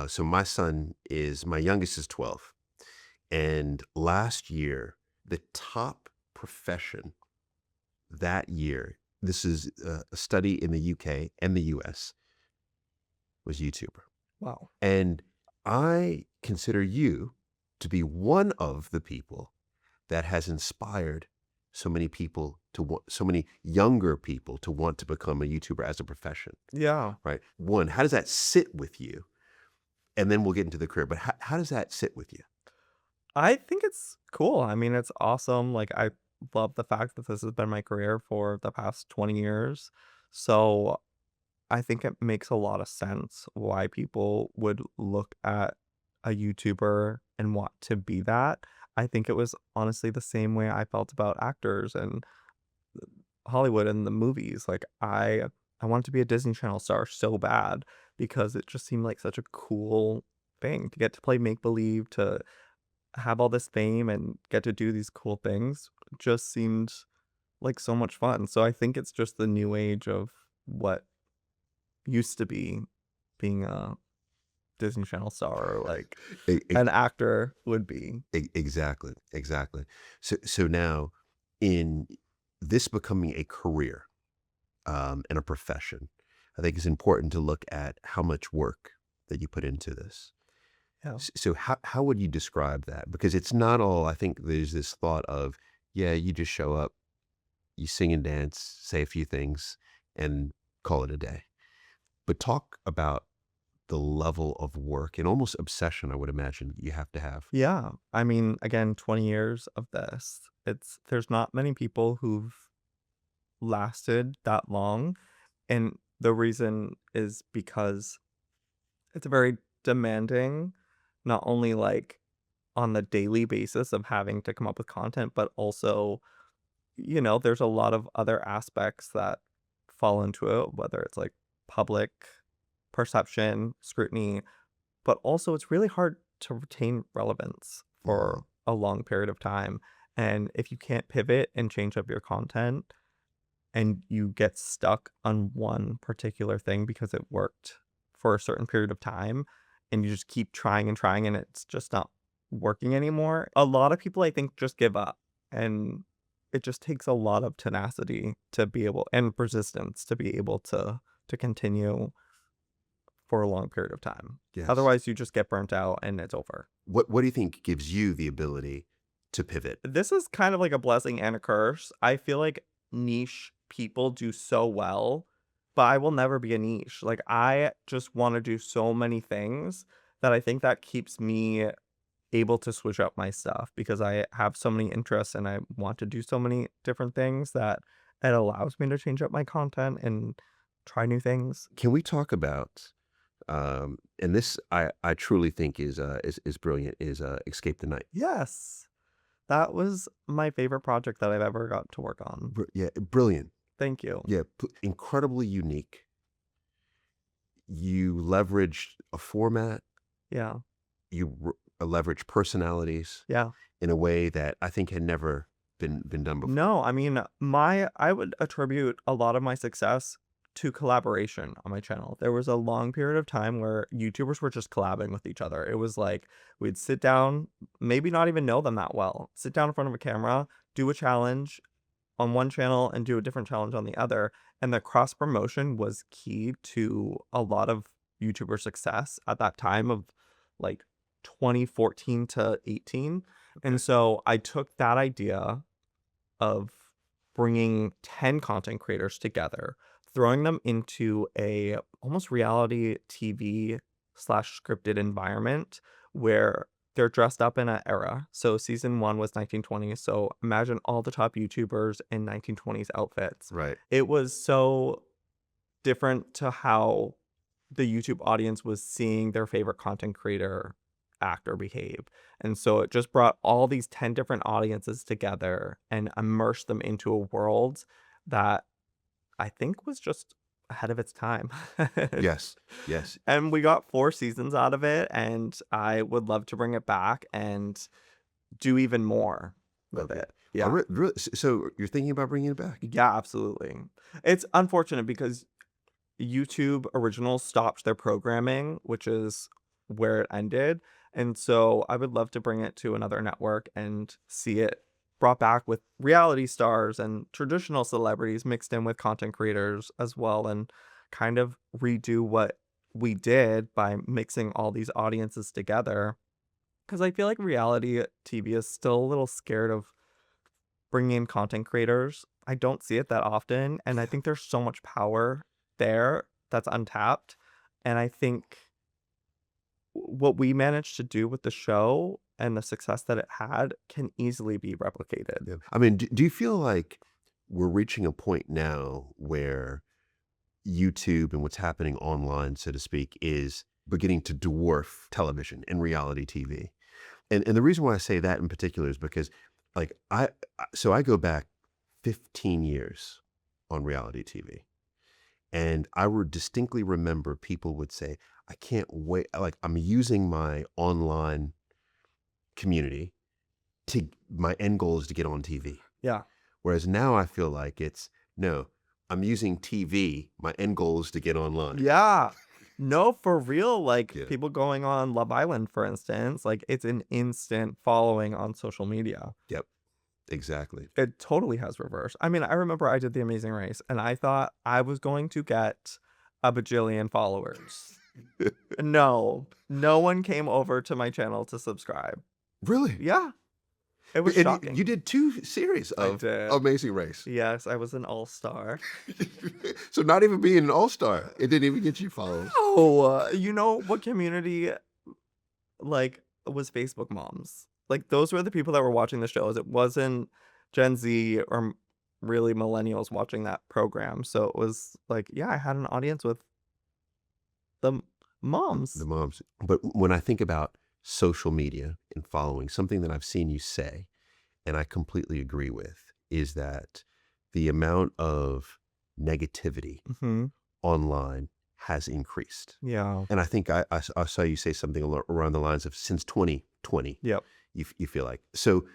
so my youngest is 12, and last year the top profession that year, this is a study in the UK and the US, was YouTuber. Wow. And I consider you to be one of the people that has inspired so many people to want, so many younger people to want to become a YouTuber as a profession, Yeah. right? One, how does that sit with you? And then we'll get into the career, but how does that sit with you? I think it's cool. I mean, it's awesome. Like, I love the fact that this has been my career for the past 20 years. So I think it makes a lot of sense why people would look at a YouTuber and want to be that. I think it was honestly the same way I felt about actors and Hollywood and the movies. Like, I wanted to be a Disney Channel star so bad because it just seemed like such a cool thing to get to play make believe, to have all this fame and get to do these cool things. Just seemed like so much fun. So I think it's just the new age of what used to be being a Disney Channel star, or like E- e- an actor would be. Exactly, exactly. So now, in this becoming a career and a profession, I think it's important to look at how much work that you put into this. Yeah. So how would you describe that? Because it's not all. I think there's this thought of, yeah, you just show up, you sing and dance, say a few things, and call it a day. But talk about the level of work and almost obsession I would imagine you have to have. Yeah. I mean, again, 20 years of this. There's not many people who've lasted that long. And the reason is because it's very demanding, not only like on the daily basis of having to come up with content, but also, there's a lot of other aspects that fall into it, whether it's like public perception, scrutiny, but also it's really hard to retain relevance Mhm. for a long period of time. And if you can't pivot and change up your content and you get stuck on one particular thing because it worked for a certain period of time and you just keep trying and trying and it's just not working anymore, a lot of people I think just give up. And it just takes a lot of tenacity to be able and persistence to be able to continue for a long period of time. Yes. Otherwise, you just get burnt out and it's over. What do you think gives you the ability to pivot? This is kind of like a blessing and a curse. I feel like niche people do so well, but I will never be a niche. Like, I just want to do so many things that I think that keeps me able to switch up my stuff because I have so many interests and I want to do so many different things that it allows me to change up my content and try new things. Can we talk about and this I truly think is brilliant is Escape the Night. Yes. That was my favorite project that I've ever got to work on. Yeah, brilliant. Thank you. Yeah, incredibly unique. You leveraged a format, Yeah. you leveraged personalities Yeah. in a way that I think had never been done before. No, I mean, I would attribute a lot of my success to collaboration on my channel. There was a long period of time where YouTubers were just collabing with each other. It was like we'd sit down, maybe not even know them that well, sit down in front of a camera, do a challenge on one channel and do a different challenge on the other. And the cross promotion was key to a lot of YouTuber success at that time of like 2014 to 18. And so I took that idea of bringing 10 content creators together, throwing them into a almost reality TV slash scripted environment where they're dressed up in an era. So season one was 1920s. So imagine all the top YouTubers in 1920s outfits. Right. It was so different to how the YouTube audience was seeing their favorite content creator act or behave. And so it just brought all these 10 different audiences together and immersed them into a world that I think was just ahead of its time. Yes. Yes. And we got 4 seasons out of it, and I would love to bring it back and do even more with Okay. it. Yeah. So you're thinking about bringing it back? Yeah, absolutely. It's unfortunate because YouTube Originals stopped their programming, which is where it ended. And so I would love to bring it to another network and see it brought back with reality stars and traditional celebrities mixed in with content creators as well and kind of redo what we did by mixing all these audiences together. Because I feel like reality TV is still a little scared of bringing in content creators. I don't see it that often, and I think there's so much power there that's untapped. And I think what we managed to do with the show and the success that it had can easily be replicated. Yeah. I mean, do you feel like we're reaching a point now where YouTube and what's happening online, so to speak, is beginning to dwarf television and reality TV? And the reason why I say that in particular is because, like, so I go back 15 years on reality TV, and I would distinctly remember people would say, "I can't wait." Like, I'm using my online community to my end goal is to get on TV. Yeah. Whereas now I feel like it's no, I'm using TV. My end goal is to get online. Yeah. No, for real, like, Yeah. people going on Love Island, for instance, like, it's an instant following on social media. Yep. Exactly. It totally has reversed. I mean, I remember I did The Amazing Race, and I thought I was going to get a bajillion followers. No, no one came over to my channel to subscribe. Really? Yeah, it was And shocking. you did 2 series I of did. Amazing Race. Yes, I was an all-star. So not even being an all-star, it didn't even get you followers. Oh, you know what community, like, was Facebook moms? Like, those were the people that were watching the shows. It wasn't Gen Z or really millennials watching that program. So it was like, yeah, I had an audience with the moms. The moms. But when I think about social media and following, something that I've seen you say, and I completely agree with, is that the amount of negativity Mhm. online has increased. Yeah. And I think I saw you say something around the lines of since 2020, Yep. you feel like. So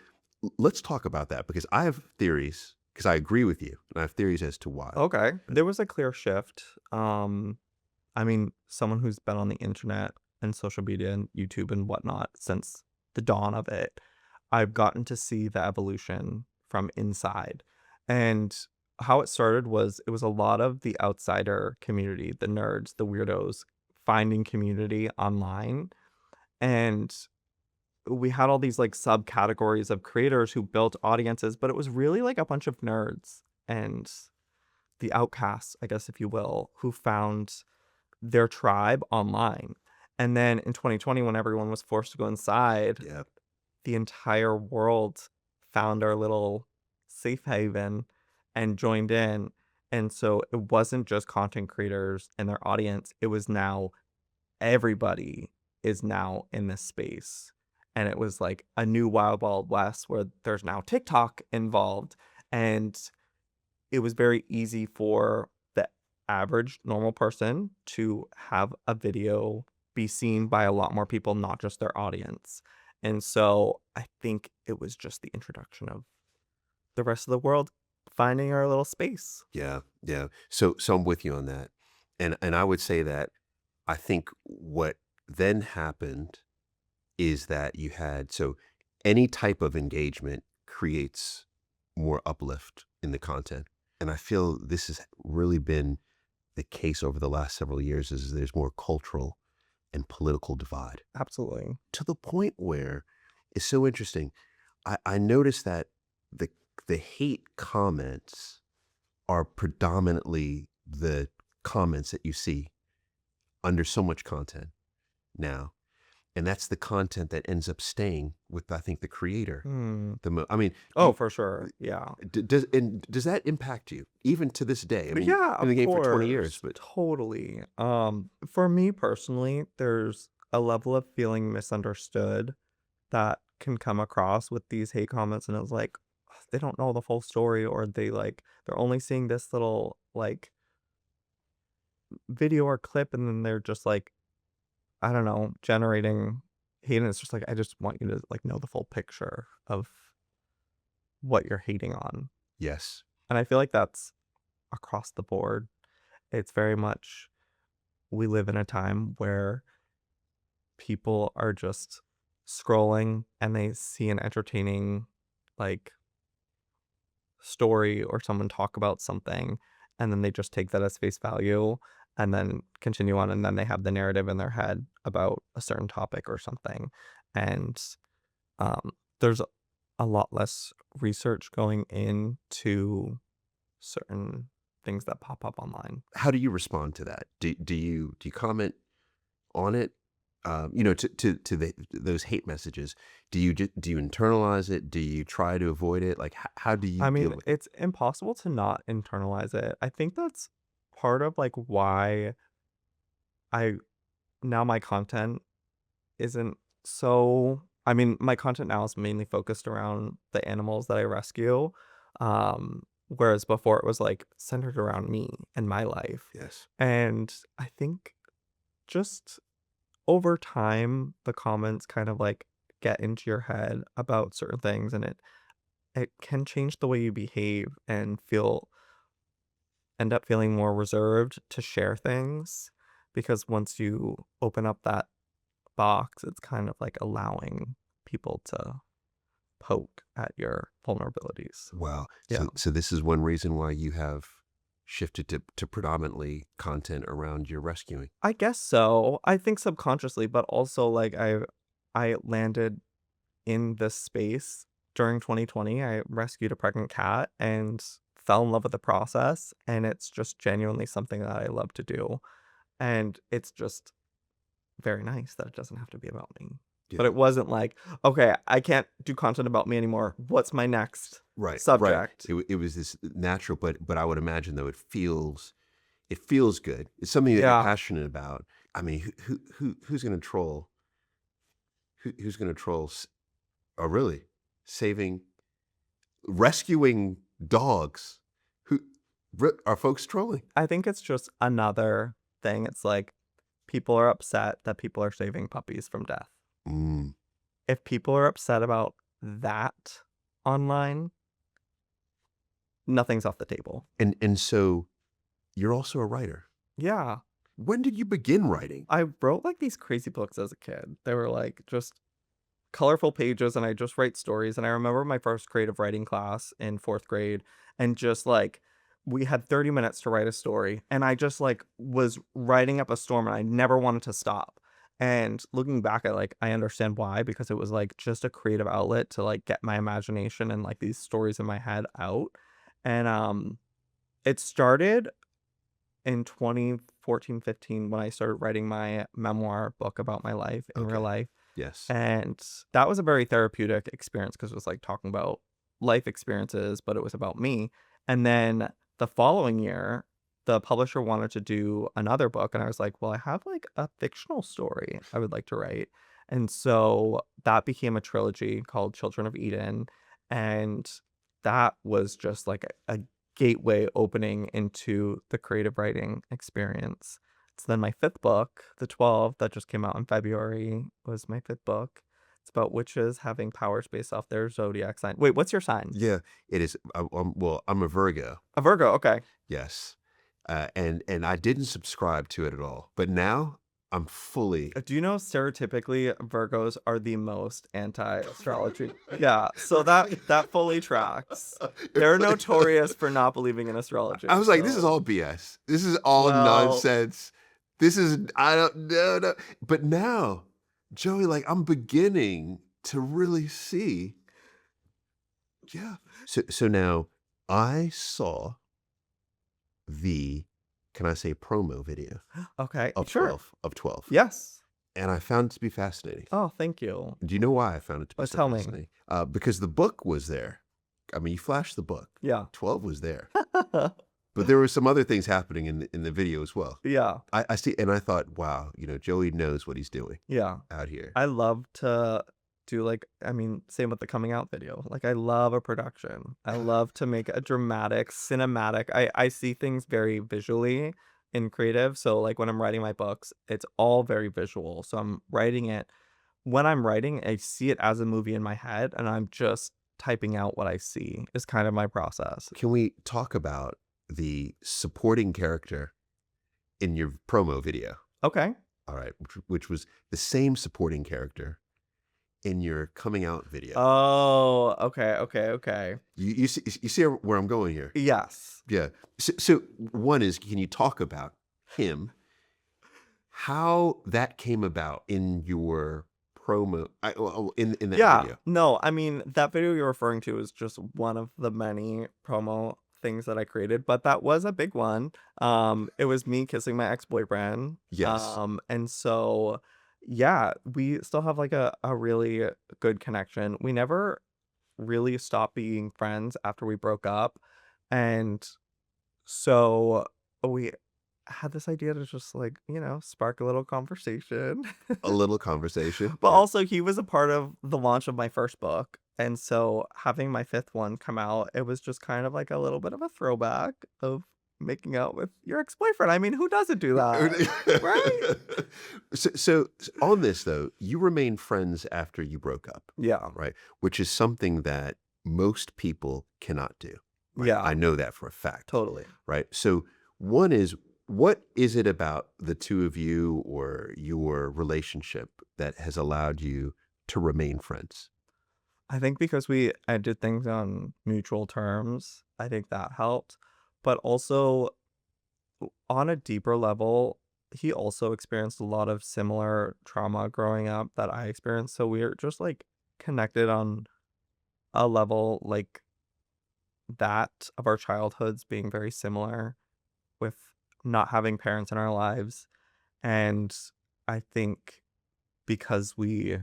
let's talk about that because I have theories, because I agree with you, and I have theories as to why. Okay. There was a clear shift. I mean, someone who's been on the internet and social media and YouTube and whatnot since the dawn of it, I've gotten to see the evolution from inside. And how it started was it was a lot of the outsider community, the nerds, the weirdos, finding community online. And we had all these like subcategories of creators who built audiences, but it was really like a bunch of nerds and the outcasts, I guess, if you will, who found their tribe online. And then in 2020, when everyone was forced to go inside, Yeah. the entire world found our little safe haven and joined in. And so it wasn't just content creators and their audience, it was now everybody is now in this space. And it was like a new wild, wild west where there's now TikTok involved. And it was very easy for the average normal person to have a video be seen by a lot more people, not just their audience. And so I think it was just the introduction of the rest of the world finding our little space. Yeah, yeah. So I'm with you on that. And I would say that I think what then happened is that you had so any type of engagement creates more uplift in the content. And I feel this has really been the case over the last several years is there's more cultural and political divide Absolutely. to the point where it's so interesting. I noticed that the the hate comments are predominantly the comments that you see under so much content now. And that's the content that ends up staying with, I think, the creator. Hmm. I mean, Oh, for sure. Yeah. does that impact you even to this day? I mean, Yeah, you've been in the of game for 20 years, course. but Totally. For me personally, there's a level of feeling misunderstood that can come across with these hate comments, and it's like they don't know the full story, or they're only seeing this little like video or clip, and then they're just like, I don't know, generating hate, and it's just like I just want you to like know the full picture of what you're hating on. yes, And I feel like that's across the board. It's very much we live in a time where people are just scrolling and they see an entertaining like story or someone talk about something and then they just take that as face value and then continue on, and then they have the narrative in their head about a certain topic or something. And there's a lot less research going into certain things that pop up online. How do you respond to that? Do you comment on it? Those hate messages. Do you internalize it? Do you try to avoid it? Like, how do you I deal mean, with it? it's impossible to not internalize it. I think that's part of like why I now my content isn't so I mean, my content now is mainly focused around the animals that I rescue. Whereas before it was like centered around me and my life. Yes. And I think just over time the comments kind of like get into your head about certain things, and it can change the way you behave and end up feeling more reserved to share things, because once you open up that box, it's kind of like allowing people to poke at your vulnerabilities. Wow. Yeah. So this is one reason why you have shifted to predominantly content around your rescuing. I guess so. I think subconsciously, but also like I landed in this space during 2020. I rescued a pregnant cat and fell in love with the process, and it's just genuinely something that I love to do. And it's just very nice that it doesn't have to be about me. But Yeah. it wasn't like, okay, I can't do content about me anymore. What's my next Right. Right. subject? It was this natural, but I would imagine though it feels good. It's something that you're Yeah. passionate about. I mean, who's going to troll? Who's going to troll? Oh, really? Saving, rescuing dogs. Who are folks trolling? I think it's just another thing. It's like people are upset that people are saving puppies from death. Mm. If people are upset about that online, nothing's off the table. And so you're also a writer. Yeah. When did you begin writing? I wrote like these crazy books as a kid. They were like just colorful pages, and I just write stories. And I remember my first creative writing class in 4th grade, and just like we had 30 minutes to write a story, and I just like was writing up a storm, and I never wanted to stop. And looking back at like I understand why, because it was like just a creative outlet to like get my imagination and like these stories in my head out. And it started in 2014, 15 when I started writing my memoir book about my life in real Okay. life. Yes. And that was a very therapeutic experience because it was like talking about life experiences, but it was about me. And then the following year, the publisher wanted to do another book. And I was like, well, I have like a fictional story I would like to write. And so that became a trilogy called Children of Eden. And that was just like a gateway opening into the creative writing experience. So then my fifth book, The 12, that just came out in February, was my fifth book. It's about witches having powers based off their zodiac sign. Wait, what's your sign? Yeah, it is. Well, I'm a Virgo. A Virgo, okay. Yes. And I didn't subscribe to it at all. But now I'm fully. Do you know stereotypically Virgos are the most anti-astrology? Yeah, so that fully tracks. They're notorious for not believing in astrology. I was like, this is so- all BS. This is all Well- nonsense. This is, I don't know. No. But now, Joey, like, I'm beginning to really see. Yeah. So now I saw the, can I say, promo video Okay, of sure. 12 of 12. Yes. And I found it to be fascinating. Oh, thank you. Do you know why I found it to be Oh, so tell me. fascinating? Because the book was there. I mean, you flashed the book. Yeah. 12 was there. But there were some other things happening in the video as well. Yeah. I see, and I thought, wow, Joey knows what he's doing Yeah. out here. I love to do like, I mean, same with the coming out video. Like I love a production. I love to make a dramatic, cinematic. I see things very visually in creative. So like when I'm writing my books, it's all very visual. So I'm writing it. When I'm writing, I see it as a movie in my head, and I'm just typing out what I see is kind of my process. Can we talk about the supporting character in your promo video? Okay. All right, which was the same supporting character in your coming out video. Oh, okay. You see where I'm going here? Yes. Yeah. So one is, can you talk about him, how that came about in your promo in that Yeah, video. no, I mean, that video you're referring to is just one of the many promo things that I created, but that was a big one. It was me kissing my ex-boyfriend. Yes. And so, yeah, we still have like a really good connection. We never really stopped being friends after we broke up. And so we had this idea to just like, spark a little conversation. A little conversation. But Yeah. also he was a part of the launch of my first book, and so having my 5th one come out, it was just kind of like a little bit of a throwback of making out with your ex-boyfriend. I mean, who doesn't do that? Right? So on this though, you remain friends after you broke up, Yeah. right? Which is something that most people cannot do, right? Yeah, I know that for a fact, totally. right? So one is, what is it about the two of you or your relationship that has allowed you to remain friends? I think because we did things on mutual terms, I think that helped, but also on a deeper level, he also experienced a lot of similar trauma growing up that I experienced, so we're just, like, connected on a level, like, that of our childhoods being very similar with not having parents in our lives, and I think because we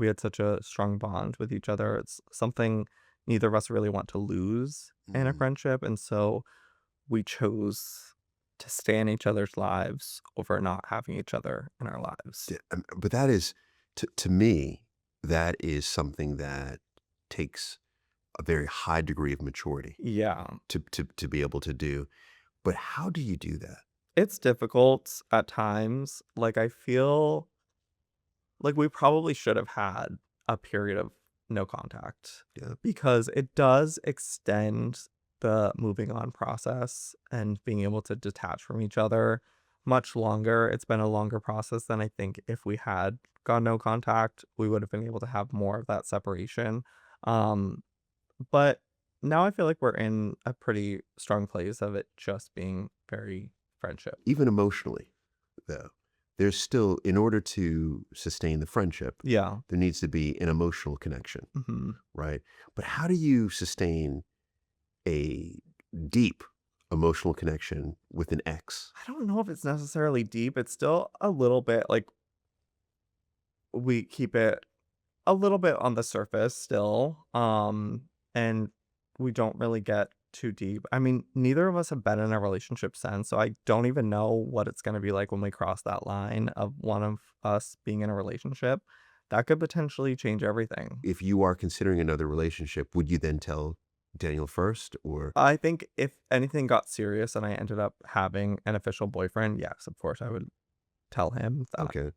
had such a strong bond with each other, it's something neither of us really want to lose in a Mm. friendship, and so we chose to stay in each other's lives over not having each other in our lives. But that is, to me, that is something that takes a very high degree of maturity Yeah. to be able to do. But how do you do that? It's difficult at times. Like, I feel like we probably should have had a period of no contact Yeah. because it does extend the moving on process and being able to detach from each other much longer. It's been a longer process than I think if we had gone no contact, we would have been able to have more of that separation. Um, but now I feel like we're in a pretty strong place of it just being very friendship. Even emotionally, though, there's still, in order to sustain the friendship, Yeah. there needs to be an emotional connection, Hmm. right? But how do you sustain a deep emotional connection with an ex? I don't know if it's necessarily deep. It's still a little bit like we keep it a little bit on the surface still. And we don't really get too deep. I mean, neither of us have been in a relationship since, so I don't even know what it's going to be like when we cross that line of one of us being in a relationship. That could potentially change everything. If you are considering another relationship, would you then tell Daniel first, or I think if anything got serious and I ended up having an official boyfriend, yes, of course I would tell him that okay?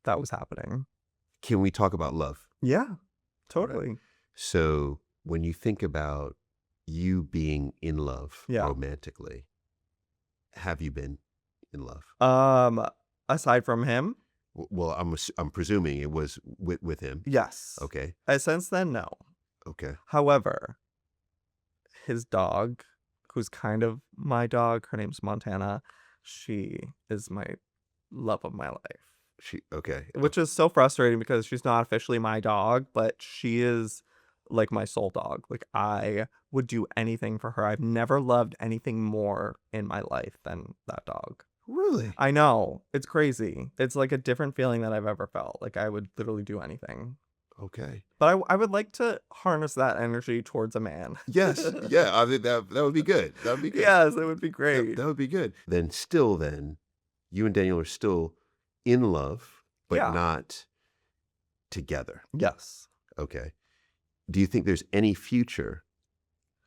that was happening. Can we talk about love? Yeah, All right. totally. So when you think about you being in love Yeah. romantically, have you been in love? Um, Aside from him, Well, I'm presuming it was with him. yes. Okay. Since then, no. Okay. However, his dog, who's kind of my dog, her name's Montana, she is my love of my life. Okay. Which is so frustrating because she's not officially my dog, but she is like my soul dog. Like I would do anything for her. I've never loved anything more in my life than that dog. Really? I know. It's crazy. It's like a different feeling that I've ever felt. Like I would literally do anything. Okay. But I would like to harness that energy towards a man. Yes. Yeah. I think that would be good. That would be good. Yes, it would be That great. that would be good. Then you and Daniel are still in love, but Yeah. not together. Yes. Okay. Do you think there's any future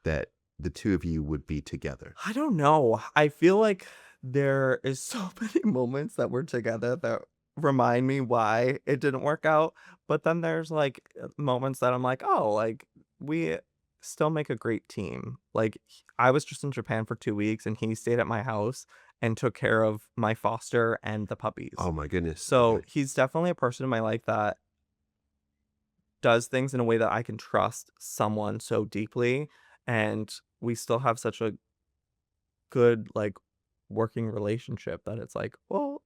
that the two of you would be together? I don't know. I feel like there is so many moments that we're together that remind me why it didn't work out. But then there's like moments that I'm like, oh, like we still make a great team. Like I was just in Japan for 2 weeks and he stayed at my house and took care of my foster and the puppies. Oh my goodness. So Okay. he's definitely a person in my life that does things in a way that I can trust someone so deeply. And we still have such a good like working relationship that it's like, well,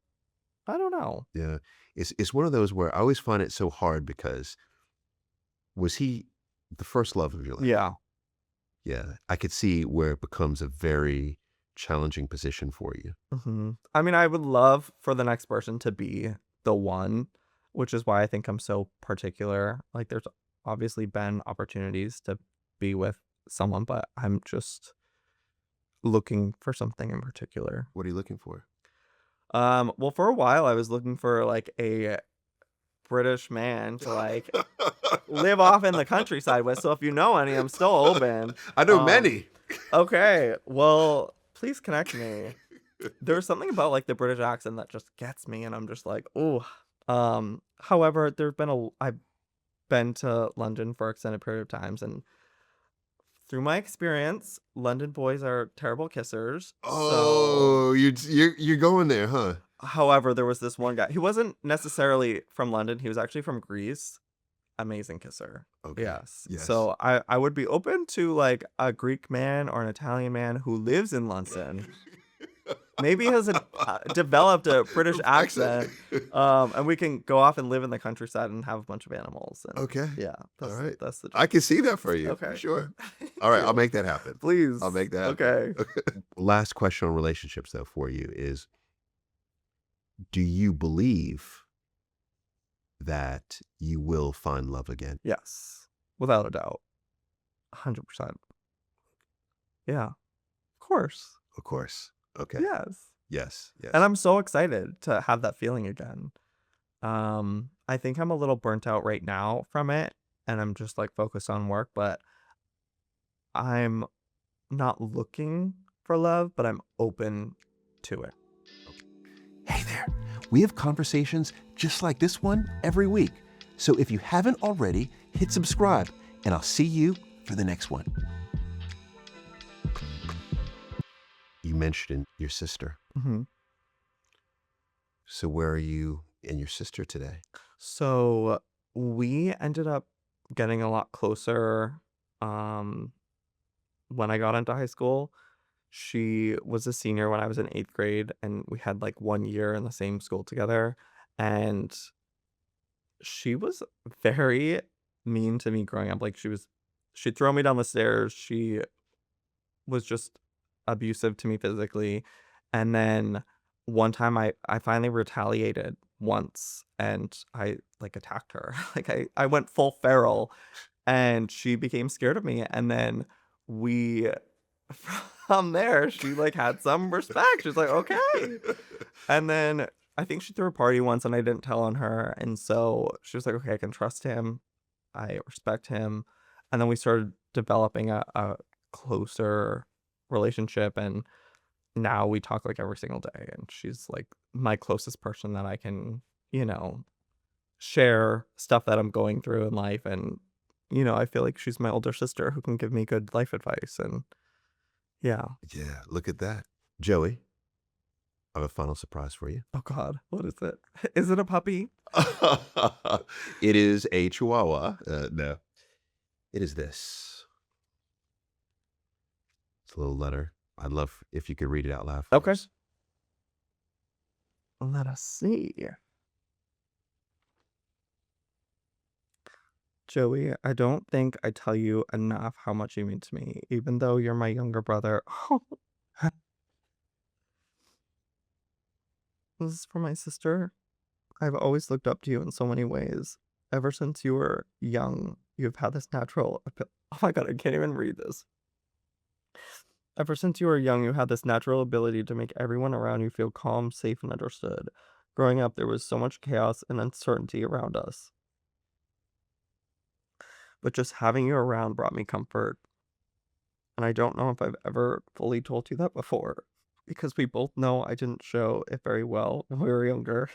I don't know. Yeah. It's one of those where I always find it so hard because was he the first love of your life? Yeah. Yeah. I could see where it becomes a very challenging position for you. I mean, I would love for the next person to be the one, which is why I think I'm so particular. Like, there's obviously been opportunities to be with someone, but I'm just looking for something in particular. What are you looking for? Well, for a while, I was looking for like a British man to like live off in the countryside with. So if you know any, I'm still open. I know Um, many. okay, well, please connect me. There's something about like the British accent that just gets me, and I'm just like, oh. However, I've been to London for extended period of times, and through my experience, London boys are terrible kissers. So, Oh, you're going there, huh? however, there was this one guy. He wasn't necessarily from London. He was actually from Greece. Amazing kisser. Okay. Yes. Yes. So I would be open to like a Greek man or an Italian man who lives in London. Maybe has developed a British Accent. accent, and we can go off and live in the countryside and have a bunch of animals. And Okay. yeah, All right. that's the I can see that for you, for okay. sure. Thank All right, I'll you. make that happen. Please. I'll make that happen. Okay. Last question on relationships, though, for you is, do you believe that you will find love again? Yes, without a doubt, 100%. Yeah, of course. Of course. Okay. Yes, Yes. Yes. and I'm so excited to have that feeling again. I think I'm a little burnt out right now from it, and I'm just like focused on work, but I'm not looking for love, but I'm open to it. Hey there. We have conversations just like this one every week. So if you haven't already, hit subscribe, and I'll see you for the next one. You mentioned your sister. hmm So where are you and your sister today? So we ended up getting a lot closer um, when I got into high school. She was a senior when I was in eighth grade, and we had like 1 year in the same school together. And she was very mean to me growing up. Like she'd throw me down the stairs. She was just abusive to me physically. And then one time I finally retaliated once and I like attacked her. Like I went full feral and she became scared of me. And then we from there she like had some respect. She was like, okay. And then I think she threw a party once and I didn't tell on her. And so she was like, okay, I can trust him. I respect him. And then we started developing a closer relationship. And now we talk like every single day. And she's like my closest person that I can, you know, share stuff that I'm going through in life. And, I feel like she's my older sister who can give me good life advice. And yeah. Yeah, look at that. Joey, I have a final surprise for you. Oh God, what is it? Is it a puppy? It is a chihuahua. No, it is this. It's a little letter. I'd love if you could read it out loud for Okay. us. Let us see. Joey, I don't think I tell you enough how much you mean to me, even though you're my younger brother. This is for my sister. I've always looked up to you in so many ways. Ever since you were young, you've had this Oh my God, I can't even read this. Ever since you were young, you had this natural ability to make everyone around you feel calm, safe, and understood. Growing up, there was so much chaos and uncertainty around us. But just having you around brought me comfort. And I don't know if I've ever fully told you that before, because we both know I didn't show it very well when we were younger.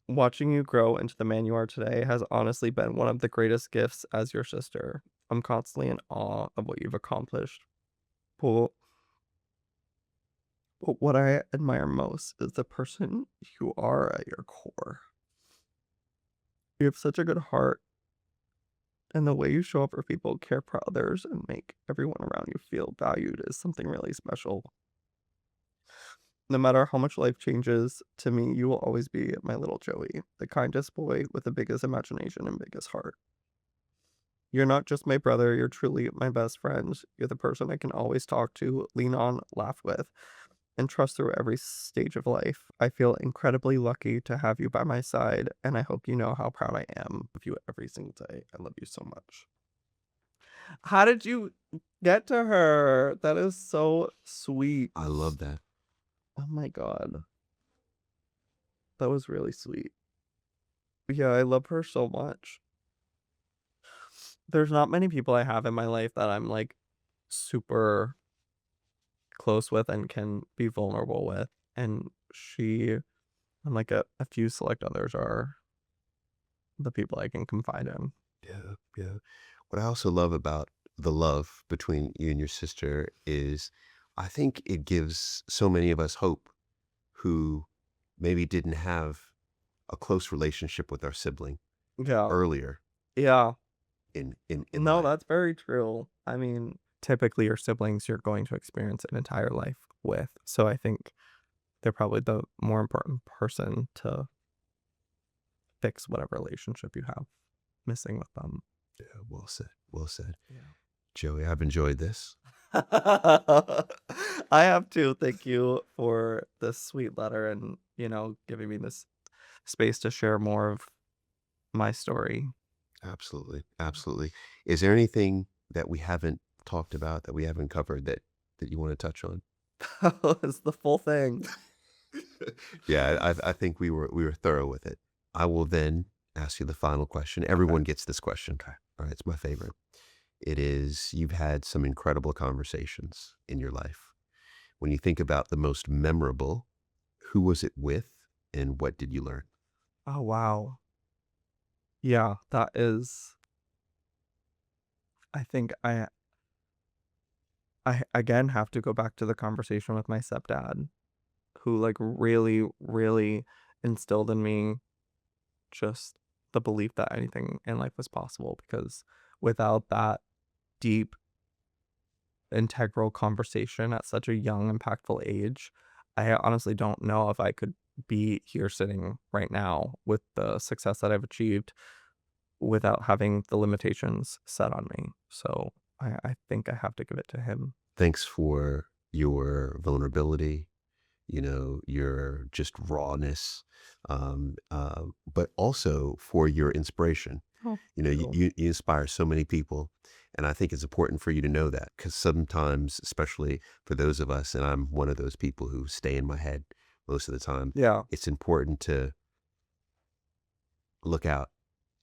Watching you grow into the man you are today has honestly been one of the greatest gifts as your sister. I'm constantly in awe of what you've accomplished. But what I admire most is the person you are at your core. You have such a good heart And the way you show up for people, care for others, and make everyone around you feel valued is something really special. No matter how much life changes, to me, you will always be my little Joey, the kindest boy with the biggest imagination and biggest heart. You're not just my brother, you're truly my best friend. You're the person I can always talk to, lean on, laugh with, and trust through every stage of life. I feel incredibly lucky to have you by my side, and I hope you know how proud I am of you every single day. I love you so much. How did you get to her? That is so sweet. I love that. Oh my god. That was really sweet. Yeah, I love her so much. There's not many people I have in my life that I'm like super close with and can be vulnerable with. And she and like a few select others are the people I can confide in. Yeah, yeah. What I also love about the love between you and your sister is I think it gives so many of us hope who maybe didn't have a close relationship with our sibling Yeah. earlier Yeah. in No, life. that's very true. I mean, typically your siblings you're going to experience an entire life with. So I think they're probably the more important person to fix whatever relationship you have missing with them. Yeah, well said. Well said. Yeah. Joey, I've enjoyed this. I have to thank you for this sweet letter and, giving me this space to share more of my story. Absolutely. Absolutely. Is there anything that we haven't talked about, that we haven't covered that you want to touch on? It's the full thing. Yeah, I think we were thorough with it. I will then ask you the final question. Okay. Everyone gets this question. Okay. All right, it's my favorite. It is you've had some incredible conversations in your life. When you think about the most memorable, who was it with and what did you learn? Oh, wow. Yeah, that is I think I again have to go back to the conversation with my stepdad, who like really, really instilled in me just the belief that anything in life was possible because without that deep, integral conversation at such a young, impactful age, I honestly don't know if I could be here sitting right now with the success that I've achieved without having the limitations set on me. So I think I have to give it to him. Thanks for your vulnerability, your just rawness, but also for your inspiration. Oh, You know, thank you, you. you you inspire so many people. And I think it's important for you to know that because sometimes, especially for those of us, and I'm one of those people who stay in my head most of the time, Yeah. it's important to look out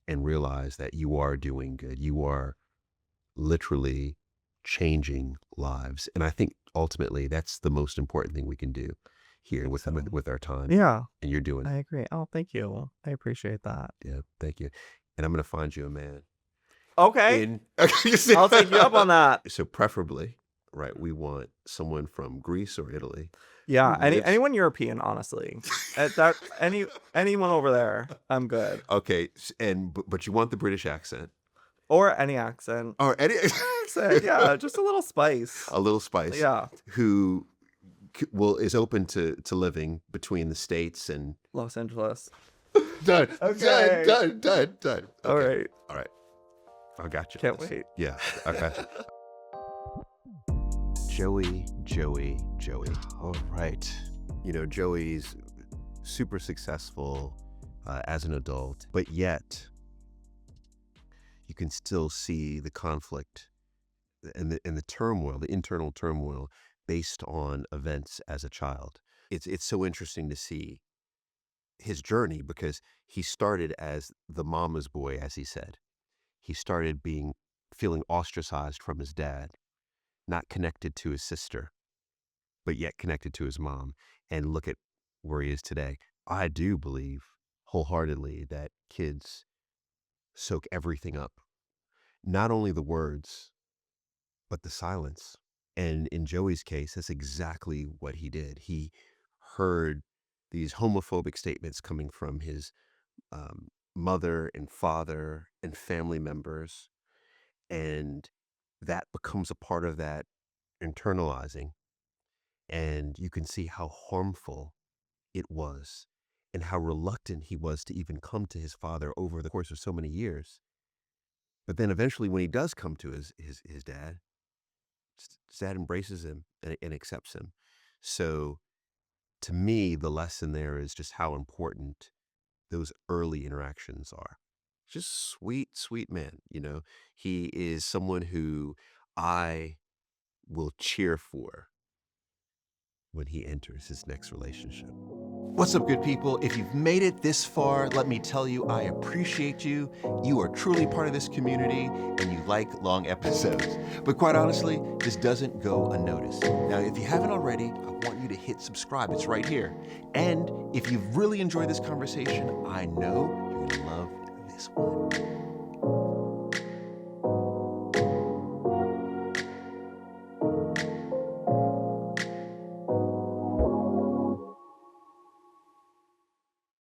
and realize that you are doing good. You are literally changing lives. And I think ultimately that's the most important thing we can do I here think with so. with our time. Yeah, And you're doing I it. agree. Oh, thank you. I appreciate that. Yeah, thank you. And I'm gonna find you a man Okay. in I'll take you up on that. so preferably, right, we want someone from Greece or Italy who Yeah, lives anyone European, honestly. That anyone over there, I'm good. okay, but you want the British accent. Or any accent. Or any Accent, yeah, just a little spice. a little spice Yeah, who is open to living between the states and Los Angeles. done, done, Okay. done, done, done. All Okay, right. all right. I got you. Can't wait. Yeah, okay. Joey, Joey, Joey. All right. Joey's super successful as an adult, but yet you can still see the conflict and the turmoil, the internal turmoil based on events as a child. It's so interesting to see his journey because he started as the mama's boy, as he said. He started feeling ostracized from his dad, not connected to his sister, but yet connected to his mom. And look at where he is today. I do believe wholeheartedly that kids soak everything up, not only the words, but the silence. And in Joey's case, that's exactly what he did. He heard these homophobic statements coming from his mother and father and family members. And that becomes a part of that internalizing. And you can see how harmful it was and how reluctant he was to even come to his father over the course of so many years. But then eventually, when he does come to his dad, his dad embraces him and accepts him. So to me, the lesson there is just how important those early interactions are. Just sweet, sweet man. He is someone who I will cheer for when he enters his next relationship. What's up, good people? If you've made it this far, let me tell you, I appreciate you. You are truly part of this community and you like long episodes. But quite honestly, this doesn't go unnoticed. Now, if you haven't already, I want you to hit subscribe. It's right here. And if you've really enjoyed this conversation, I know you're going to love this one.